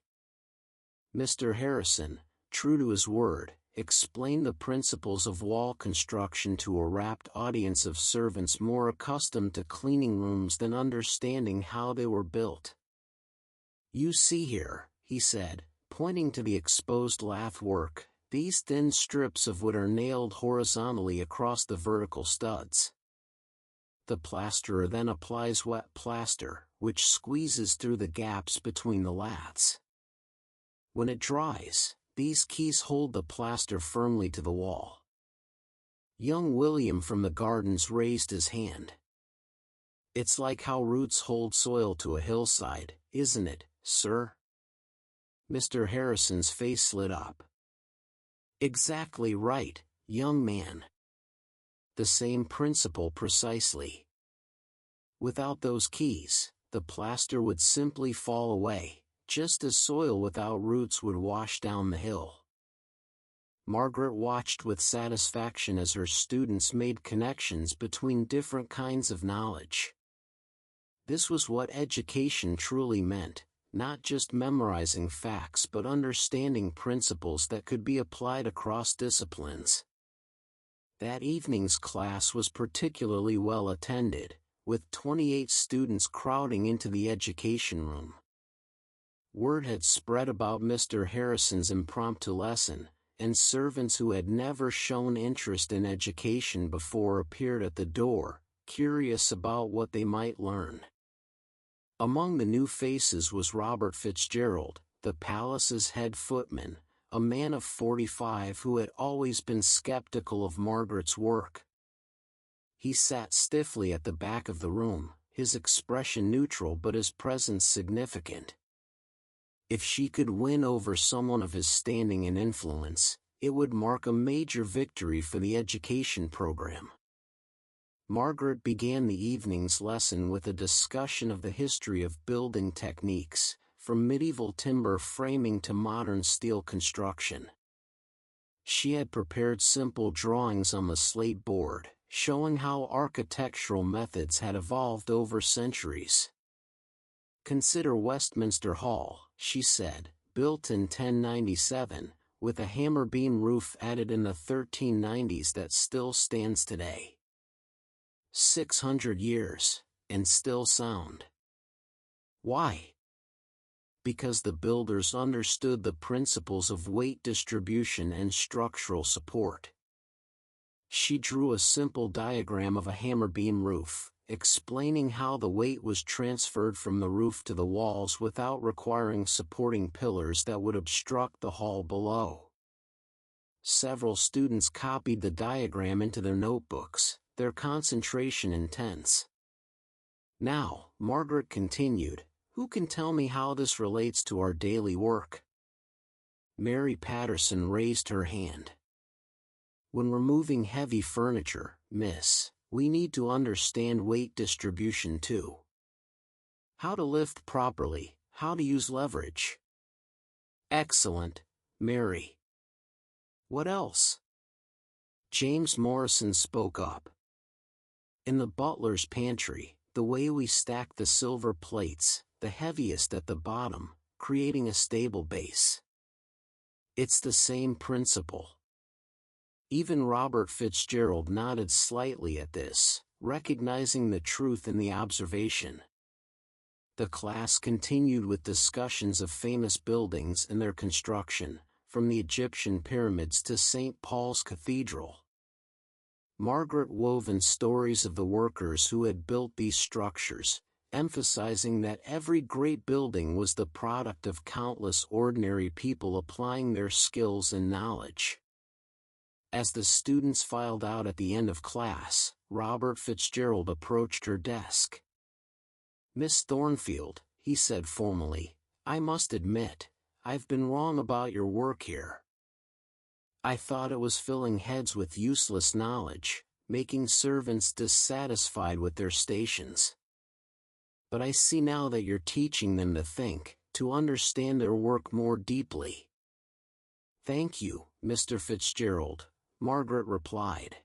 A: Mr. Harrison, true to his word, explained the principles of wall construction to a rapt audience of servants more accustomed to cleaning rooms than understanding how they were built. "You see here," he said, pointing to the exposed lathwork, "these thin strips of wood are nailed horizontally across the vertical studs. The plasterer then applies wet plaster, which squeezes through the gaps between the laths. When it dries, these keys hold the plaster firmly to the wall." Young William from the gardens raised his hand. "It's like how roots hold soil to a hillside, isn't it, sir?" Mr. Harrison's face lit up. "Exactly right, young man. The same principle precisely. Without those keys, the plaster would simply fall away, just as soil without roots would wash down the hill." Margaret watched with satisfaction as her students made connections between different kinds of knowledge. This was what education truly meant, not just memorizing facts but understanding principles that could be applied across disciplines. That evening's class was particularly well attended, with 28 students crowding into the education room. Word had spread about Mr. Harrison's impromptu lesson, and servants who had never shown interest in education before appeared at the door, curious about what they might learn. Among the new faces was Robert Fitzgerald, the palace's head footman, a man of 45 who had always been skeptical of Margaret's work. He sat stiffly at the back of the room, his expression neutral but his presence significant. If she could win over someone of his standing and influence, it would mark a major victory for the education program. Margaret began the evening's lesson with a discussion of the history of building techniques, from medieval timber framing to modern steel construction. She had prepared simple drawings on the slate board, showing how architectural methods had evolved over centuries. "Consider Westminster Hall," she said, "built in 1097, with a hammer beam roof added in the 1390s that still stands today. 600 years, and still sound. Why? Because the builders understood the principles of weight distribution and structural support. She drew a simple diagram of a hammer beam roof, explaining how the weight was transferred from the roof to the walls without requiring supporting pillars that would obstruct the hall below. Several students copied the diagram into their notebooks, their concentration intense. Now, Margaret continued, who can tell me how this relates to our daily work? Mary Patterson raised her hand. When removing heavy furniture, miss, we need to understand weight distribution too. How to lift properly, how to use leverage. Excellent, Mary. What else? James Morrison spoke up. In the butler's pantry, the way we stack the silver plates, the heaviest at the bottom, creating a stable base. It's the same principle. Even Robert Fitzgerald nodded slightly at this, recognizing the truth in the observation. The class continued with discussions of famous buildings and their construction, from the Egyptian pyramids to St. Paul's Cathedral. Margaret wove in stories of the workers who had built these structures, emphasizing that every great building was the product of countless ordinary people applying their skills and knowledge. As the students filed out at the end of class, Robert Fitzgerald approached her desk. Miss Thornfield, he said formally, I must admit, I've been wrong about your work here. I thought it was filling heads with useless knowledge, making servants dissatisfied with their stations. But I see now that you're teaching them to think, to understand their work more deeply. Thank you, Mr. Fitzgerald, Margaret replied.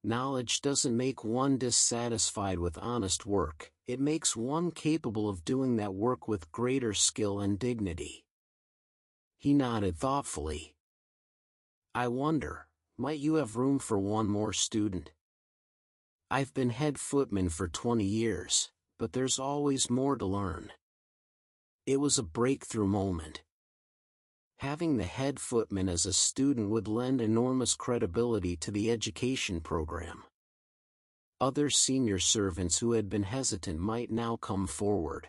A: Knowledge doesn't make one dissatisfied with honest work, it makes one capable of doing that work with greater skill and dignity. He nodded thoughtfully. I wonder, might you have room for one more student? I've been head footman for 20 years, but there's always more to learn. It was a breakthrough moment. Having the head footman as a student would lend enormous credibility to the education program. Other senior servants who had been hesitant might now come forward.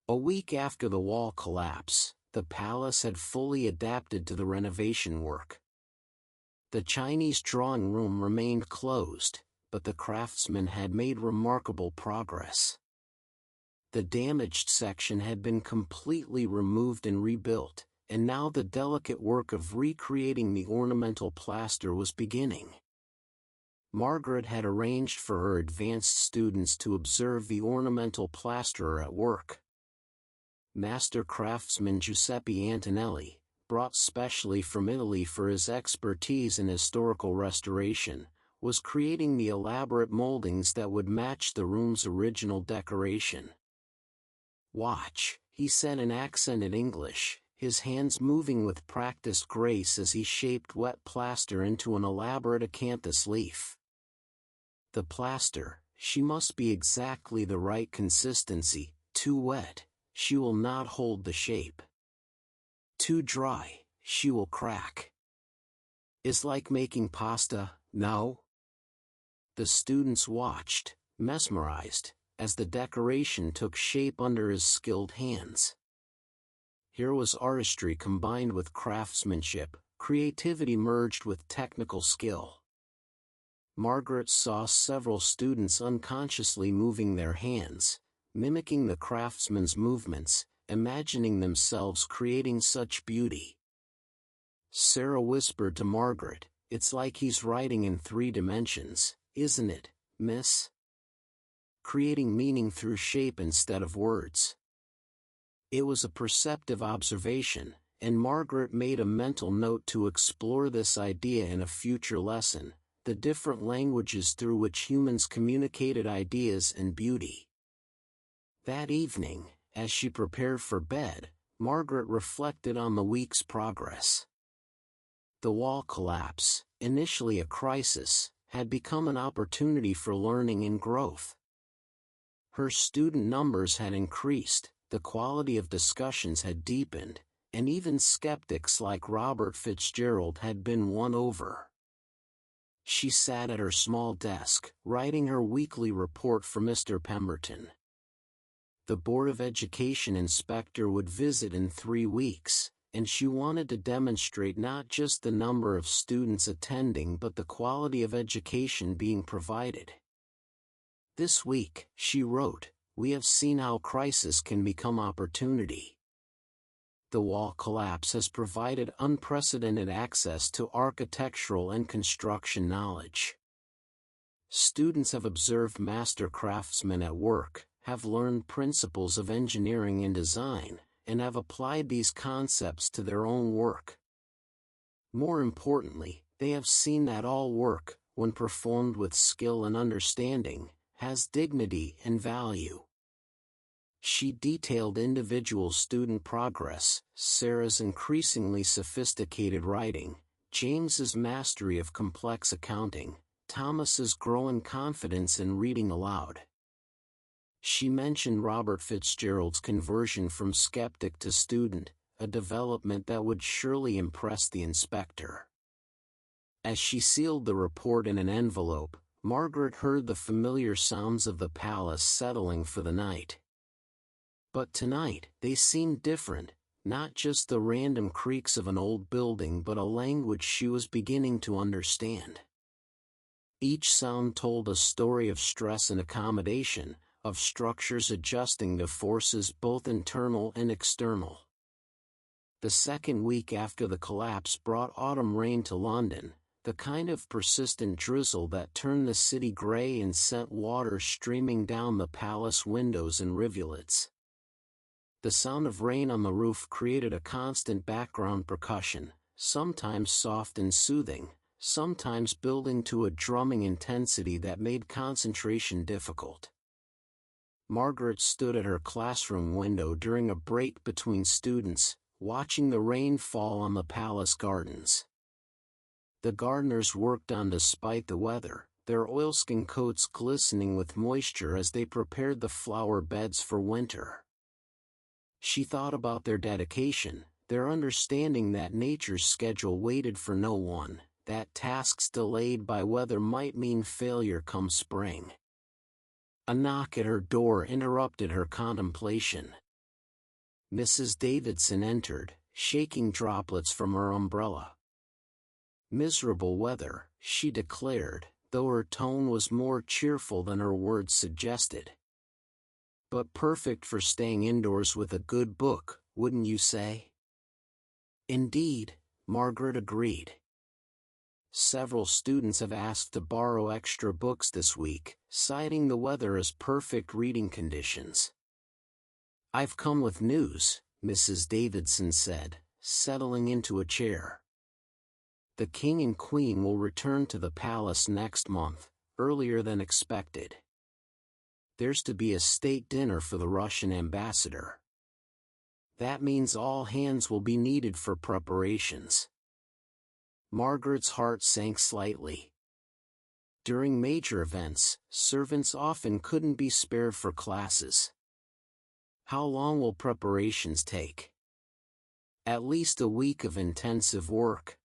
A: A week after the wall collapse, the palace had fully adapted to the renovation work. The Chinese drawing room remained closed, but the craftsmen had made remarkable progress. The damaged section had been completely removed and rebuilt, and now the delicate work of recreating the ornamental plaster was beginning. Margaret had arranged for her advanced students to observe the ornamental plasterer at work. Master craftsman Giuseppe Antonelli, brought specially from Italy for his expertise in historical restoration, was creating the elaborate moldings that would match the room's original decoration. Watch, he said in accented English, his hands moving with practiced grace as he shaped wet plaster into an elaborate acanthus leaf. The plaster, she must be exactly the right consistency, too wet, she will not hold the shape. Too dry, she will crack. Is like making pasta, no? The students watched, mesmerized, as the decoration took shape under his skilled hands. Here was artistry combined with craftsmanship, creativity merged with technical skill. Margaret saw several students unconsciously moving their hands, mimicking the craftsman's movements, imagining themselves creating such beauty. Sarah whispered to Margaret, "It's like he's writing in 3 dimensions, isn't it, miss? Creating meaning through shape instead of words." It was a perceptive observation, and Margaret made a mental note to explore this idea in a future lesson, the different languages through which humans communicated ideas and beauty. That evening, as she prepared for bed, Margaret reflected on the week's progress. The wall collapse, initially a crisis, had become an opportunity for learning and growth. Her student numbers had increased, the quality of discussions had deepened, and even skeptics like Robert Fitzgerald had been won over. She sat at her small desk, writing her weekly report for Mr. Pemberton. The Board of Education inspector would visit in 3 weeks, and she wanted to demonstrate not just the number of students attending but the quality of education being provided. This week, she wrote, we have seen how crisis can become opportunity. The wall collapse has provided unprecedented access to architectural and construction knowledge. Students have observed master craftsmen at work, have learned principles of engineering and design, and have applied these concepts to their own work. More importantly, they have seen that all work, when performed with skill and understanding, has dignity and value. She detailed individual student progress, Sarah's increasingly sophisticated writing, James's mastery of complex accounting, Thomas's growing confidence in reading aloud. She mentioned Robert Fitzgerald's conversion from skeptic to student, a development that would surely impress the inspector. As she sealed the report in an envelope, Margaret heard the familiar sounds of the palace settling for the night. But tonight, they seemed different, not just the random creaks of an old building but a language she was beginning to understand. Each sound told a story of stress and accommodation, of structures adjusting to forces both internal and external. The second week after the collapse brought autumn rain to London, the kind of persistent drizzle that turned the city gray and sent water streaming down the palace windows and rivulets. The sound of rain on the roof created a constant background percussion, sometimes soft and soothing, sometimes building to a drumming intensity that made concentration difficult. Margaret stood at her classroom window during a break between students, watching the rain fall on the palace gardens. The gardeners worked on despite the weather, their oilskin coats glistening with moisture as they prepared the flower beds for winter. She thought about their dedication, their understanding that nature's schedule waited for no one, that tasks delayed by weather might mean failure come spring. A knock at her door interrupted her contemplation. Mrs. Davidson entered, shaking droplets from her umbrella. Miserable weather, she declared, though her tone was more cheerful than her words suggested. But perfect for staying indoors with a good book, wouldn't you say? Indeed, Margaret agreed. Several students have asked to borrow extra books this week, citing the weather as perfect reading conditions. I've come with news, Mrs. Davidson said, settling into a chair. The King and Queen will return to the palace next month, earlier than expected. There's to be a state dinner for the Russian ambassador. That means all hands will be needed for preparations. Margaret's heart sank slightly. During major events, servants often couldn't be spared for classes. How long will preparations take? At least a week of intensive work.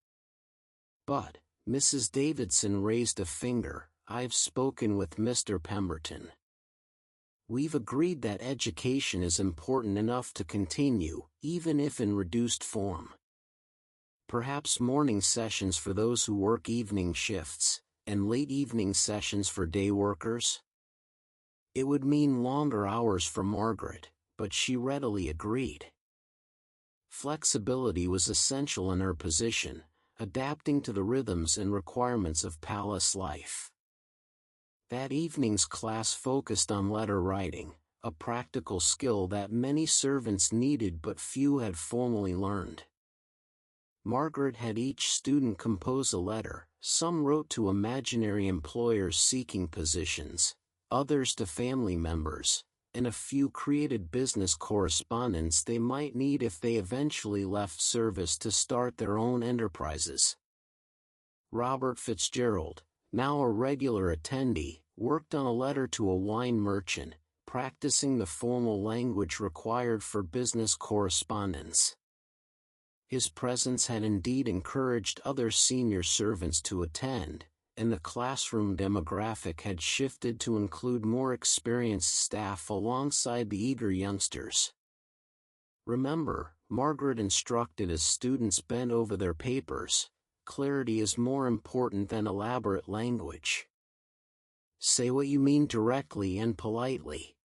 A: But, Mrs. Davidson raised a finger, I've spoken with Mr. Pemberton. We've agreed that education is important enough to continue, even if in reduced form. Perhaps morning sessions for those who work evening shifts, and late evening sessions for day workers? It would mean longer hours for Margaret, but she readily agreed. Flexibility was essential in her position, adapting to the rhythms and requirements of palace life. That evening's class focused on letter writing, a practical skill that many servants needed but few had formally learned. Margaret had each student compose a letter. Some wrote to imaginary employers seeking positions, others to family members, and a few created business correspondence they might need if they eventually left service to start their own enterprises. Robert Fitzgerald, now a regular attendee, worked on a letter to a wine merchant, practicing the formal language required for business correspondence. His presence had indeed encouraged other senior servants to attend, and the classroom demographic had shifted to include more experienced staff alongside the eager youngsters. Remember, Margaret instructed as students bent over their papers, clarity is more important than elaborate language. Say what you mean directly and politely.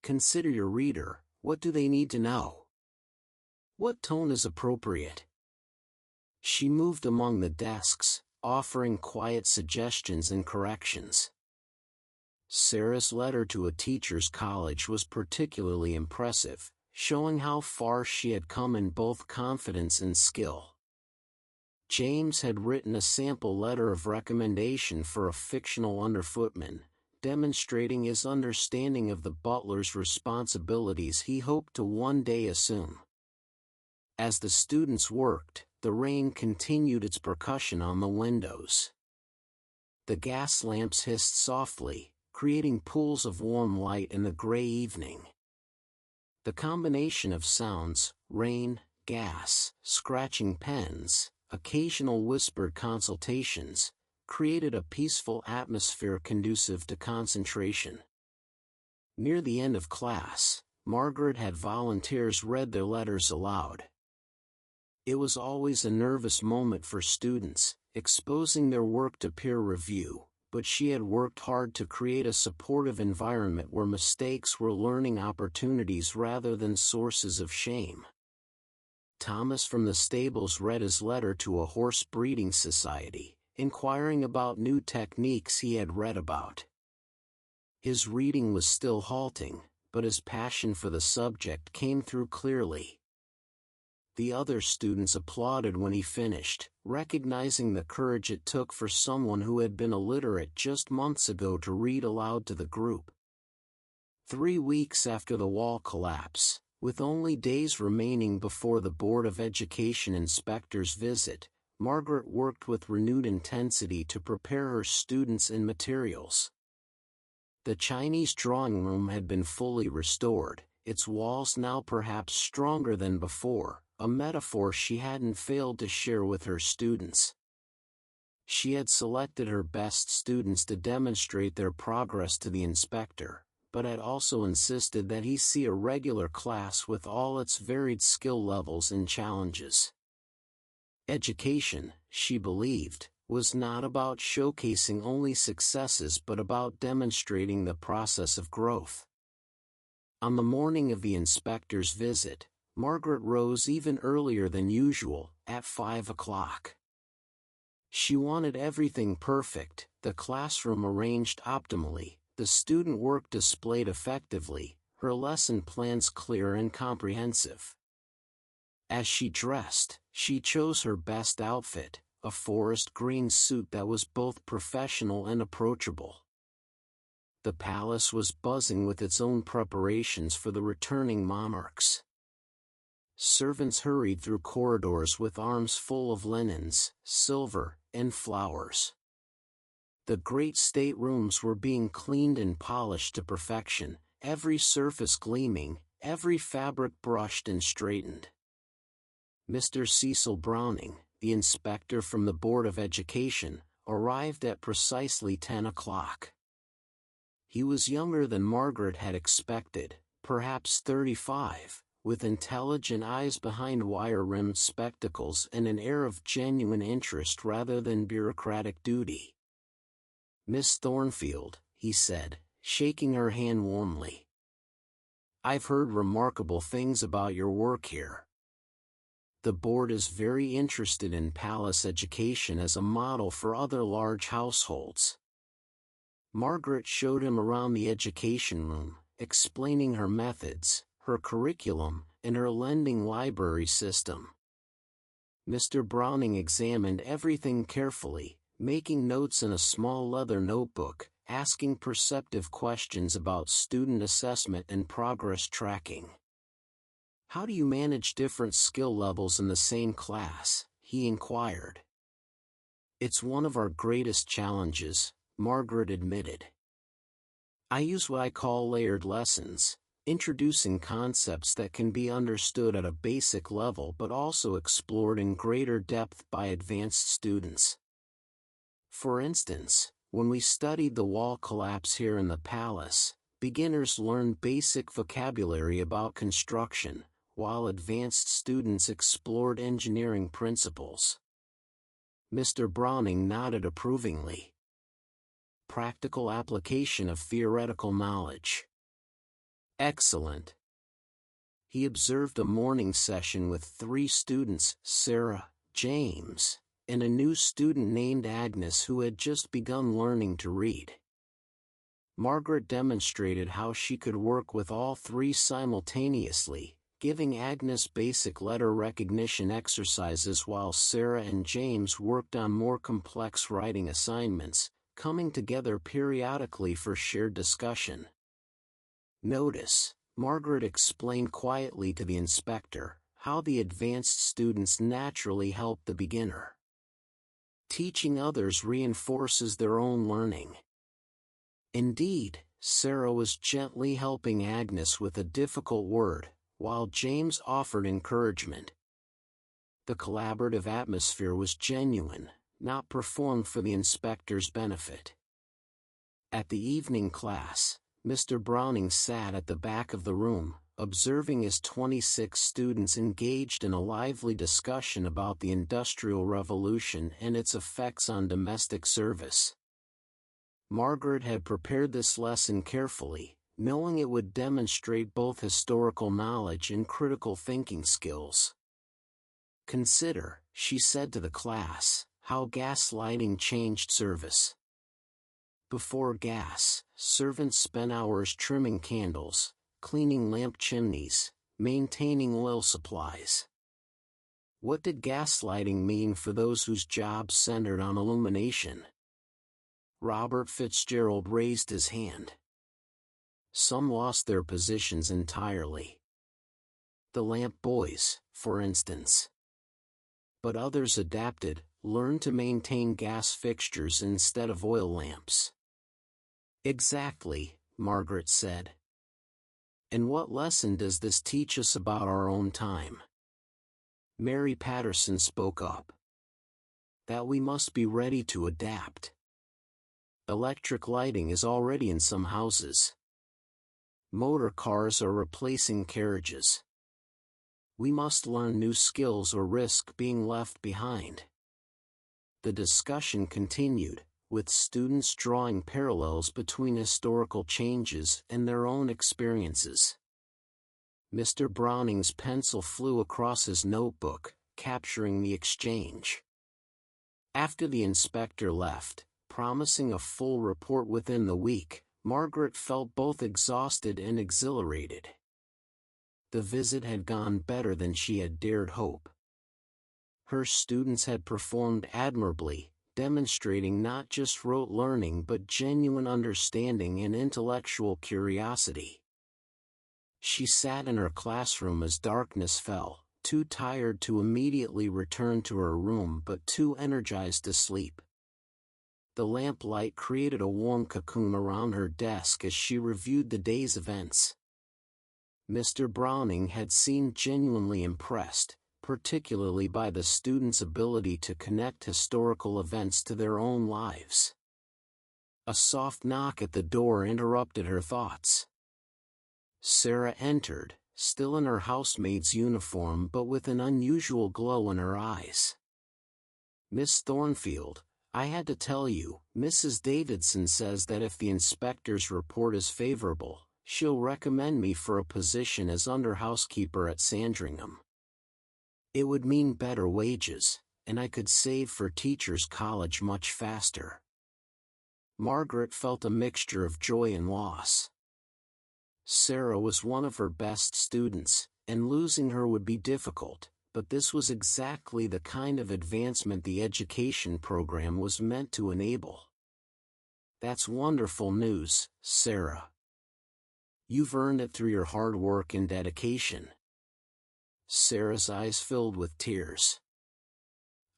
A: Consider your reader, what do they need to know? What tone is appropriate? She moved among the desks, offering quiet suggestions and corrections. Sarah's letter to a teacher's college was particularly impressive, showing how far she had come in both confidence and skill. James had written a sample letter of recommendation for a fictional underfootman, demonstrating his understanding of the butler's responsibilities he hoped to one day assume. As the students worked, the rain continued its percussion on the windows. The gas lamps hissed softly, creating pools of warm light in the gray evening. The combination of sounds, rain, gas, scratching pens, occasional whispered consultations, created a peaceful atmosphere conducive to concentration. Near the end of class, Margaret had volunteers read their letters aloud. It was always a nervous moment for students, exposing their work to peer review, but she had worked hard to create a supportive environment where mistakes were learning opportunities rather than sources of shame. Thomas from the stables read his letter to a horse breeding society, inquiring about new techniques he had read about. His reading was still halting, but his passion for the subject came through clearly. The other students applauded when he finished, recognizing the courage it took for someone who had been illiterate just months ago to read aloud to the group. 3 weeks after the wall collapse, with only days remaining before the Board of Education inspector's visit, Margaret worked with renewed intensity to prepare her students and materials. The Chinese drawing room had been fully restored, its walls now perhaps stronger than before, a metaphor she hadn't failed to share with her students. She had selected her best students to demonstrate their progress to the inspector, but had also insisted that he see a regular class with all its varied skill levels and challenges. Education, she believed, was not about showcasing only successes but about demonstrating the process of growth. On the morning of the inspector's visit, Margaret rose even earlier than usual, at 5 o'clock. She wanted everything perfect, the classroom arranged optimally, the student work displayed effectively, her lesson plans clear and comprehensive. As she dressed, she chose her best outfit, a forest green suit that was both professional and approachable. The palace was buzzing with its own preparations for the returning monarchs. Servants hurried through corridors with arms full of linens, silver, and flowers. The great staterooms were being cleaned and polished to perfection, every surface gleaming, every fabric brushed and straightened. Mr. Cecil Browning, the inspector from the Board of Education, arrived at precisely 10 o'clock. He was younger than Margaret had expected, perhaps 35, with intelligent eyes behind wire-rimmed spectacles and an air of genuine interest rather than bureaucratic duty. "Miss Thornfield," he said, shaking her hand warmly. "I've heard remarkable things about your work here. The board is very interested in palace education as a model for other large households." Margaret showed him around the education room, explaining her methods, her curriculum, and her lending library system. Mr. Browning examined everything carefully, making notes in a small leather notebook, asking perceptive questions about student assessment and progress tracking. "How do you manage different skill levels in the same class?" he inquired. "It's one of our greatest challenges," Margaret admitted. "I use what I call layered lessons, introducing concepts that can be understood at a basic level but also explored in greater depth by advanced students. For instance, when we studied the wall collapse here in the palace, beginners learned basic vocabulary about construction, while advanced students explored engineering principles." Mr. Browning nodded approvingly. "Practical application of theoretical knowledge. Excellent." He observed a morning session with 3 students, Sarah, James, and a new student named Agnes who had just begun learning to read. Margaret demonstrated how she could work with all 3 simultaneously, giving Agnes basic letter recognition exercises while Sarah and James worked on more complex writing assignments, coming together periodically for shared discussion. "Notice," Margaret explained quietly to the inspector, "how the advanced students naturally help the beginner. Teaching others reinforces their own learning." Indeed, Sarah was gently helping Agnes with a difficult word, while James offered encouragement. The collaborative atmosphere was genuine, not performed for the inspector's benefit. At the evening class, Mr. Browning sat at the back of the room, observing his 26 students engaged in a lively discussion about the Industrial Revolution and its effects on domestic service. Margaret had prepared this lesson carefully, knowing it would demonstrate both historical knowledge and critical thinking skills. "Consider," she said to the class, "how gas lighting changed service. Before gas, servants spent hours trimming candles, cleaning lamp chimneys, maintaining oil supplies. What did gas lighting mean for those whose jobs centered on illumination?" Robert Fitzgerald raised his hand. "Some lost their positions entirely. The lamp boys, for instance. But others adapted, learned to maintain gas fixtures instead of oil lamps." "Exactly," Margaret said. "And what lesson does this teach us about our own time?" Mary Patterson spoke up. "That we must be ready to adapt. Electric lighting is already in some houses. Motor cars are replacing carriages. We must learn new skills or risk being left behind." The discussion continued, with students drawing parallels between historical changes and their own experiences. Mr. Browning's pencil flew across his notebook, capturing the exchange. After the inspector left, promising a full report within the week, Margaret felt both exhausted and exhilarated. The visit had gone better than she had dared hope. Her students had performed admirably, demonstrating not just rote learning but genuine understanding and intellectual curiosity. She sat in her classroom as darkness fell, too tired to immediately return to her room but too energized to sleep. The lamplight created a warm cocoon around her desk as she reviewed the day's events. Mr. Browning had seemed genuinely impressed, particularly by the students' ability to connect historical events to their own lives. A soft knock at the door interrupted her thoughts. Sarah entered, still in her housemaid's uniform but with an unusual glow in her eyes. "Miss Thornfield, I had to tell you, Mrs. Davidson says that if the inspector's report is favorable, she'll recommend me for a position as under-housekeeper at Sandringham. It would mean better wages, and I could save for teachers' college much faster." Margaret felt a mixture of joy and loss. Sarah was one of her best students, and losing her would be difficult, but this was exactly the kind of advancement the education program was meant to enable. That's wonderful news, Sarah. You've earned it through your hard work and dedication. Sarah's eyes filled with tears.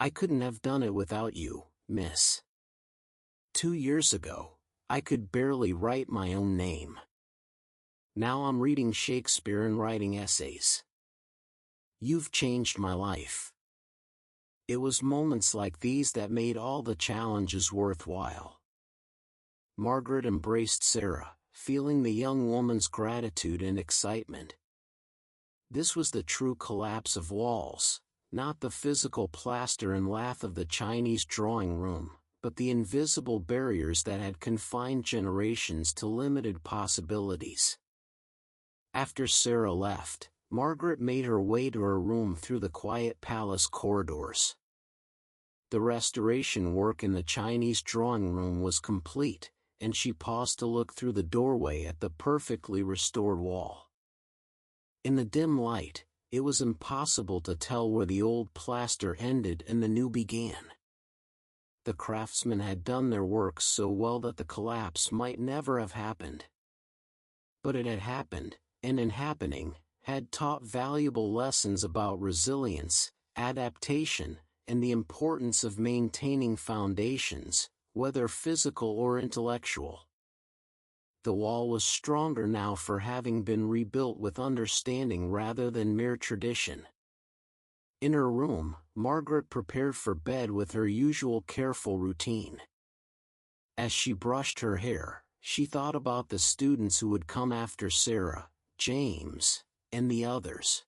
A: I couldn't have done it without you, miss. 2 years ago, I could barely write my own name. Now I'm reading Shakespeare and writing essays. You've changed my life. It was moments like these that made all the challenges worthwhile. Margaret embraced Sarah, feeling the young woman's gratitude and excitement. This was the true collapse of walls, not the physical plaster and lath of the Chinese drawing room, but the invisible barriers that had confined generations to limited possibilities. After Sarah left, Margaret made her way to her room through the quiet palace corridors. The restoration work in the Chinese drawing room was complete, and she paused to look through the doorway at the perfectly restored wall. In the dim light, it was impossible to tell where the old plaster ended and the new began. The craftsmen had done their work so well that the collapse might never have happened. But it had happened, and in happening, had taught valuable lessons about resilience, adaptation, and the importance of maintaining foundations, whether physical or intellectual. The wall was stronger now for having been rebuilt with understanding rather than mere tradition. In her room, Margaret prepared for bed with her usual careful routine. As she brushed her hair, she thought about the students who would come after Sarah, James, and the others.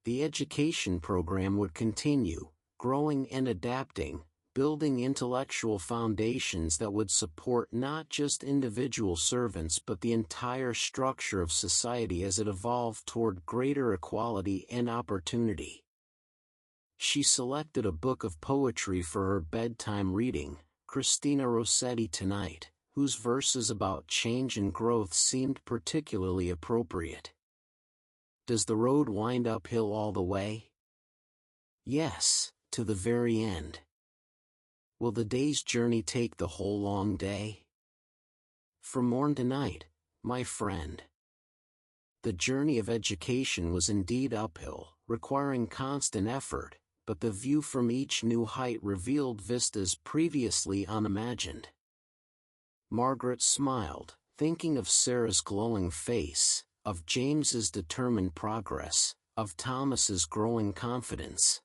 A: The education program would continue, growing and adapting, building intellectual foundations that would support not just individual servants but the entire structure of society as it evolved toward greater equality and opportunity. She selected a book of poetry for her bedtime reading, Christina Rossetti Tonight, whose verses about change and growth seemed particularly appropriate. Does the road wind uphill all the way? Yes, to the very end. Will the day's journey take the whole long day? From morn to night, my friend. The journey of education was indeed uphill, requiring constant effort, but the view from each new height revealed vistas previously unimagined. Margaret smiled, thinking of Sarah's glowing face, of James's determined progress, of Thomas's growing confidence.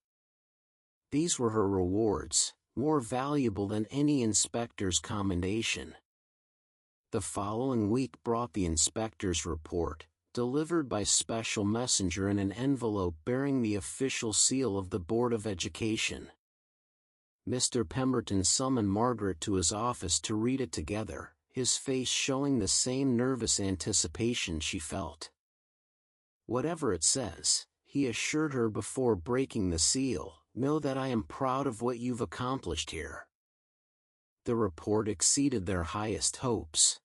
A: These were her rewards, more valuable than any inspector's commendation. The following week brought the inspector's report, delivered by special messenger in an envelope bearing the official seal of the Board of Education. Mr. Pemberton summoned Margaret to his office to read it together, his face showing the same nervous anticipation she felt. Whatever it says, he assured her before breaking the seal, know that I am proud of what you've accomplished here. The report exceeded their highest hopes.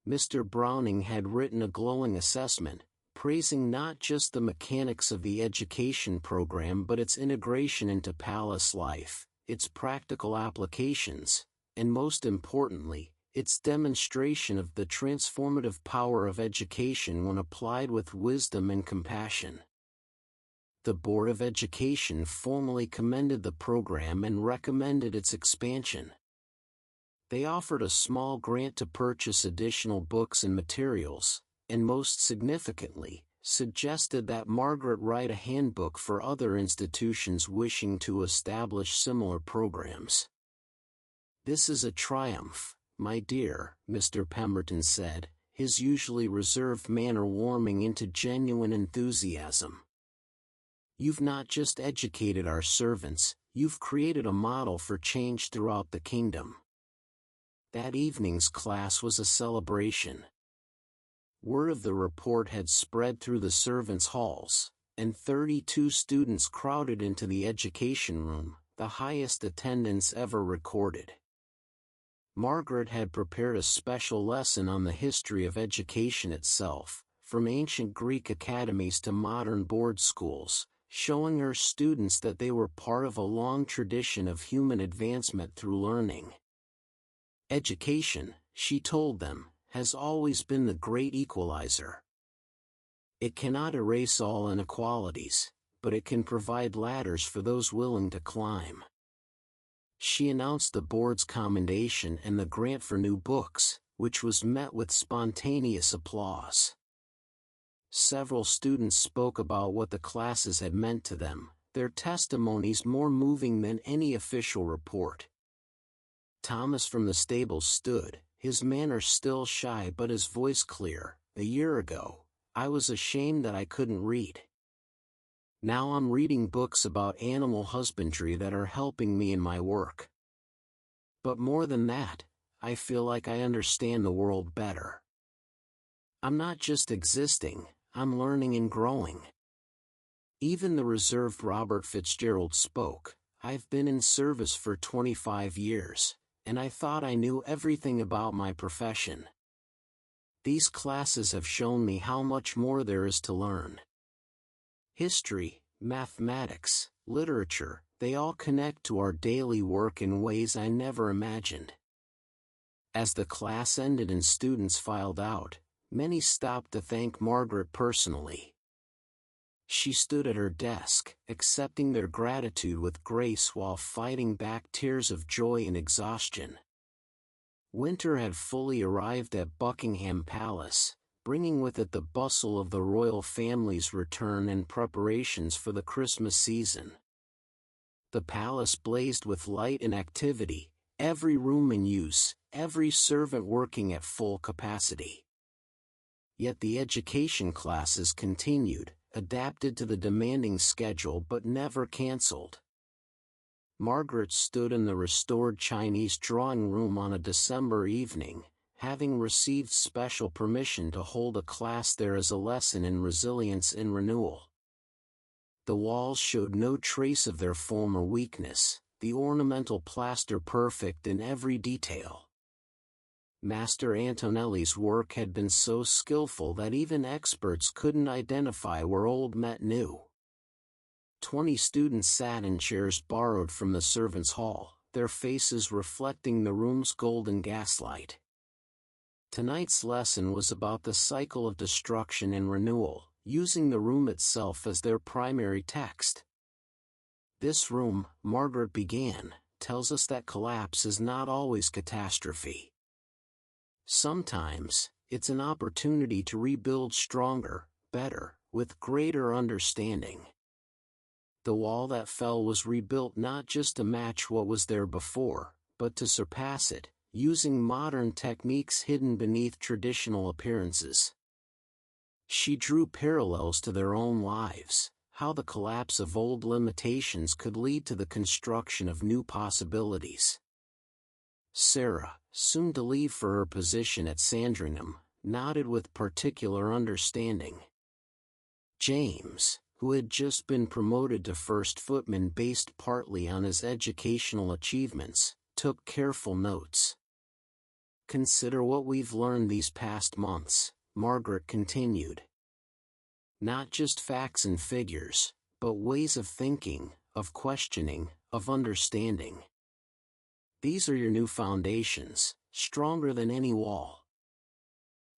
A: Mr. Browning had written a glowing assessment, praising not just the mechanics of the education program but its integration into palace life, its practical applications, and most importantly, its demonstration of the transformative power of education when applied with wisdom and compassion. The Board of Education formally commended the program and recommended its expansion. They offered a small grant to purchase additional books and materials, and most significantly, suggested that Margaret write a handbook for other institutions wishing to establish similar programs. This is a triumph, my dear, Mr. Pemberton said, his usually reserved manner warming into genuine enthusiasm. You've not just educated our servants, you've created a model for change throughout the kingdom. That evening's class was a celebration. Word of the report had spread through the servants' halls, and 32 students crowded into the education room, the highest attendance ever recorded. Margaret had prepared a special lesson on the history of education itself, from ancient Greek academies to modern board schools, showing her students that they were part of a long tradition of human advancement through learning. Education, she told them, has always been the great equalizer. It cannot erase all inequalities, but it can provide ladders for those willing to climb. She announced the board's commendation and the grant for new books, which was met with spontaneous applause. Several students spoke about what the classes had meant to them, their testimonies more moving than any official report. Thomas from the stables stood, his manner still shy but his voice clear. "A year ago, I was ashamed that I couldn't read. Now I'm reading books about animal husbandry that are helping me in my work. But more than that, I feel like I understand the world better. I'm not just existing, I'm learning and growing." Even the reserved Robert Fitzgerald spoke. "I've been in service for 25 years, and I thought I knew everything about my profession. These classes have shown me how much more there is to learn. History, mathematics, literature, they all connect to our daily work in ways I never imagined." As the class ended and students filed out, many stopped to thank Margaret personally. She stood at her desk, accepting their gratitude with grace while fighting back tears of joy and exhaustion. Winter had fully arrived at Buckingham Palace, bringing with it the bustle of the royal family's return and preparations for the Christmas season. The palace blazed with light and activity, every room in use, every servant working at full capacity. Yet the education classes continued, adapted to the demanding schedule but never cancelled. Margaret stood in the restored Chinese drawing room on a December evening, having received special permission to hold a class there as a lesson in resilience and renewal. The walls showed no trace of their former weakness, the ornamental plaster perfect in every detail. Master Antonelli's work had been so skillful that even experts couldn't identify where old met new. 20 students sat in chairs borrowed from the servants' hall, their faces reflecting the room's golden gaslight. Tonight's lesson was about the cycle of destruction and renewal, using the room itself as their primary text. "This room," Margaret began, "tells us that collapse is not always catastrophe. Sometimes, it's an opportunity to rebuild stronger, better, with greater understanding." The wall that fell was rebuilt not just to match what was there before, but to surpass it, using modern techniques hidden beneath traditional appearances. She drew parallels to their own lives, how the collapse of old limitations could lead to the construction of new possibilities. Sarah, soon to leave for her position at Sandringham, nodded with particular understanding. James, who had just been promoted to first footman based partly on his educational achievements, took careful notes. "Consider what we've learned these past months," Margaret continued. "Not just facts and figures, but ways of thinking, of questioning, of understanding. These are your new foundations, stronger than any wall."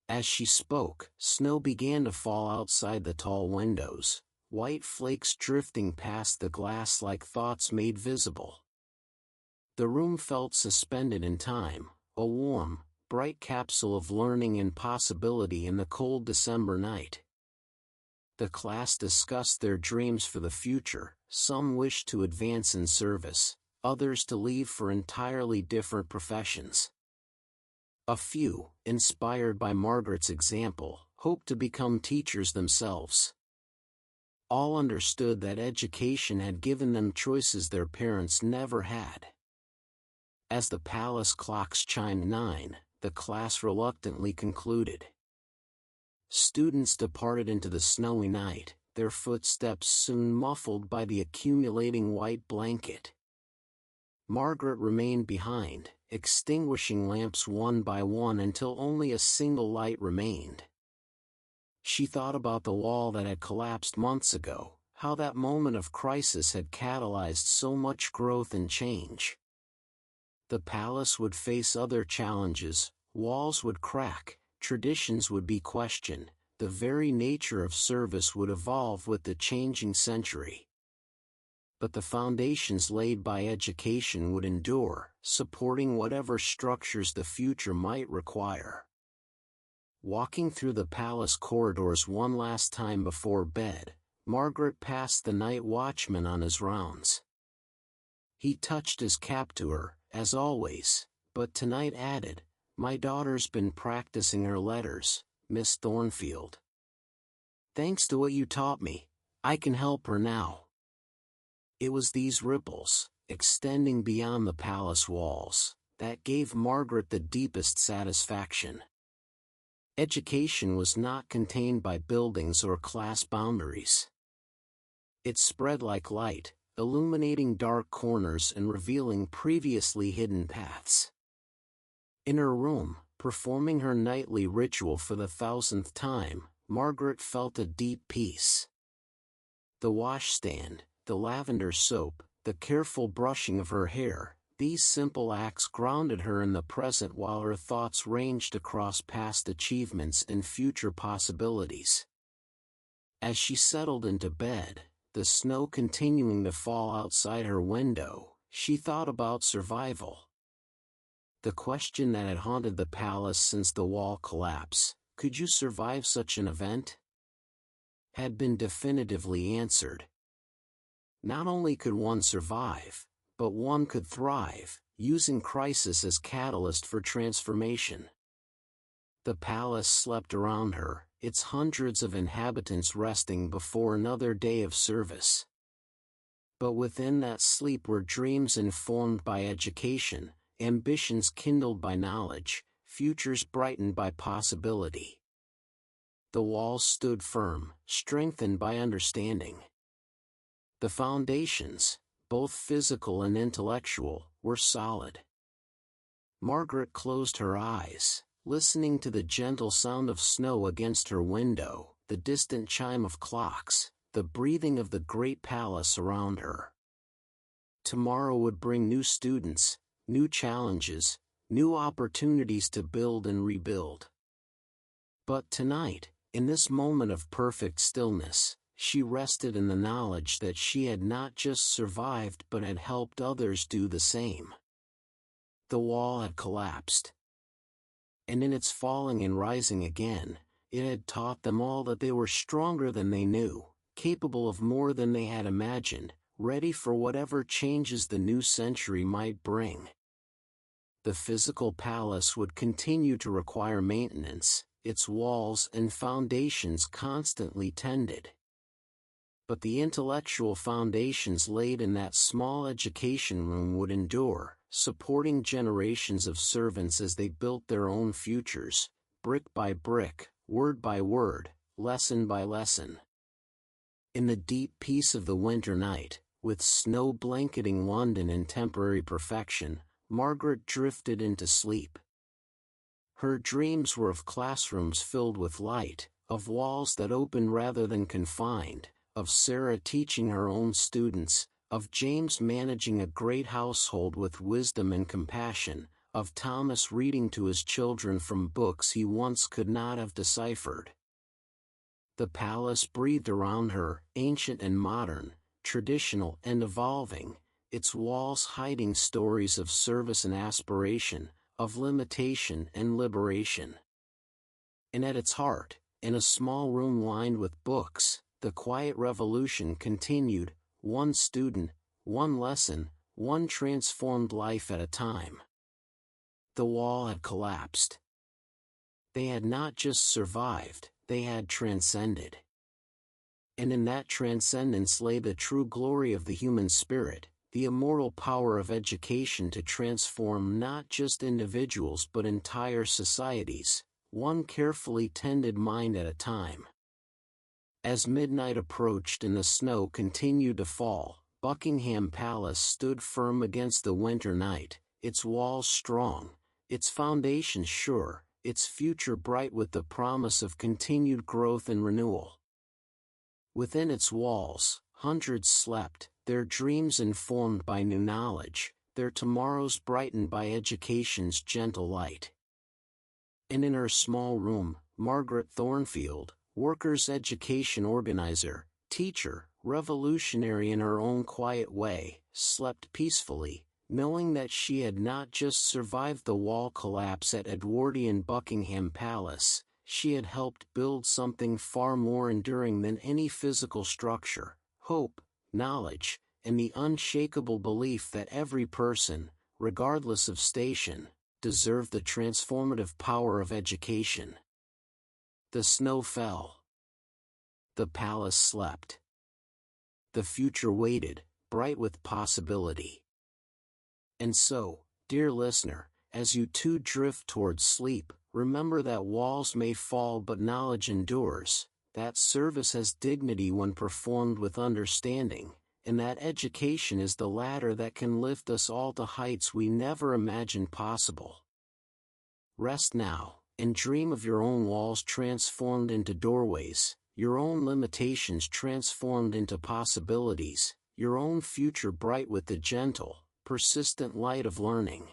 A: As she spoke, snow began to fall outside the tall windows, white flakes drifting past the glass like thoughts made visible. The room felt suspended in time, a warm, bright capsule of learning and possibility in the cold December night. The class discussed their dreams for the future. Some wished to advance in service, others to leave for entirely different professions. A few, inspired by Margaret's example, hoped to become teachers themselves. All understood that education had given them choices their parents never had. As the palace clocks chimed 9, the class reluctantly concluded. Students departed into the snowy night, their footsteps soon muffled by the accumulating white blanket. Margaret remained behind, extinguishing lamps one by one until only a single light remained. She thought about the wall that had collapsed months ago, how that moment of crisis had catalyzed so much growth and change. The palace would face other challenges, walls would crack, traditions would be questioned, the very nature of service would evolve with the changing century. But the foundations laid by education would endure, supporting whatever structures the future might require. Walking through the palace corridors one last time before bed, Margaret passed the night watchman on his rounds. He touched his cap to her, as always, but tonight added, "My daughter's been practicing her letters, Miss Thornfield. Thanks to what you taught me, I can help her now." It was these ripples, extending beyond the palace walls, that gave Margaret the deepest satisfaction. Education was not contained by buildings or class boundaries. It spread like light, illuminating dark corners and revealing previously hidden paths. In her room, performing her nightly ritual for the 1,000th time, Margaret felt a deep peace. The washstand, the lavender soap, the careful brushing of her hair, these simple acts grounded her in the present while her thoughts ranged across past achievements and future possibilities. As she settled into bed, the snow continuing to fall outside her window, she thought about survival. The question that had haunted the palace since the wall collapse, "Could you survive such an event?" had been definitively answered. Not only could one survive, but one could thrive, using crisis as catalyst for transformation. The palace slept around her, its hundreds of inhabitants resting before another day of service. But within that sleep were dreams informed by education, ambitions kindled by knowledge, futures brightened by possibility. The walls stood firm, strengthened by understanding. The foundations, both physical and intellectual, were solid. Margaret closed her eyes, listening to the gentle sound of snow against her window, the distant chime of clocks, the breathing of the great palace around her. Tomorrow would bring new students, new challenges, new opportunities to build and rebuild. But tonight, in this moment of perfect stillness, she rested in the knowledge that she had not just survived but had helped others do the same. The wall had collapsed. And in its falling and rising again, it had taught them all that they were stronger than they knew, capable of more than they had imagined, ready for whatever changes the new century might bring. The physical palace would continue to require maintenance, its walls and foundations constantly tended. But the intellectual foundations laid in that small education room would endure, supporting generations of servants as they built their own futures, brick by brick, word by word, lesson by lesson. In the deep peace of the winter night, with snow blanketing London in temporary perfection, Margaret drifted into sleep. Her dreams were of classrooms filled with light, of walls that opened rather than confined, of Sarah teaching her own students, of James managing a great household with wisdom and compassion, of Thomas reading to his children from books he once could not have deciphered. The palace breathed around her, ancient and modern, traditional and evolving, its walls hiding stories of service and aspiration, of limitation and liberation. And at its heart, in a small room lined with books, the quiet revolution continued, one student, one lesson, one transformed life at a time. The wall had collapsed. They had not just survived, they had transcended. And in that transcendence lay the true glory of the human spirit, the immortal power of education to transform not just individuals but entire societies, one carefully tended mind at a time. As midnight approached and the snow continued to fall, Buckingham Palace stood firm against the winter night, its walls strong, its foundations sure, its future bright with the promise of continued growth and renewal. Within its walls, hundreds slept, their dreams informed by new knowledge, their tomorrows brightened by education's gentle light. And in her small room, Margaret Thornfield, workers' education organizer, teacher, revolutionary in her own quiet way, slept peacefully, knowing that she had not just survived the wall collapse at Edwardian Buckingham Palace, she had helped build something far more enduring than any physical structure: hope, knowledge, and the unshakable belief that every person, regardless of station, deserved the transformative power of education. The snow fell. The palace slept. The future waited, bright with possibility. And so, dear listener, as you too drift towards sleep, remember that walls may fall but knowledge endures, that service has dignity when performed with understanding, and that education is the ladder that can lift us all to heights we never imagined possible. Rest now, and dream of your own walls transformed into doorways, your own limitations transformed into possibilities, your own future bright with the gentle, persistent light of learning.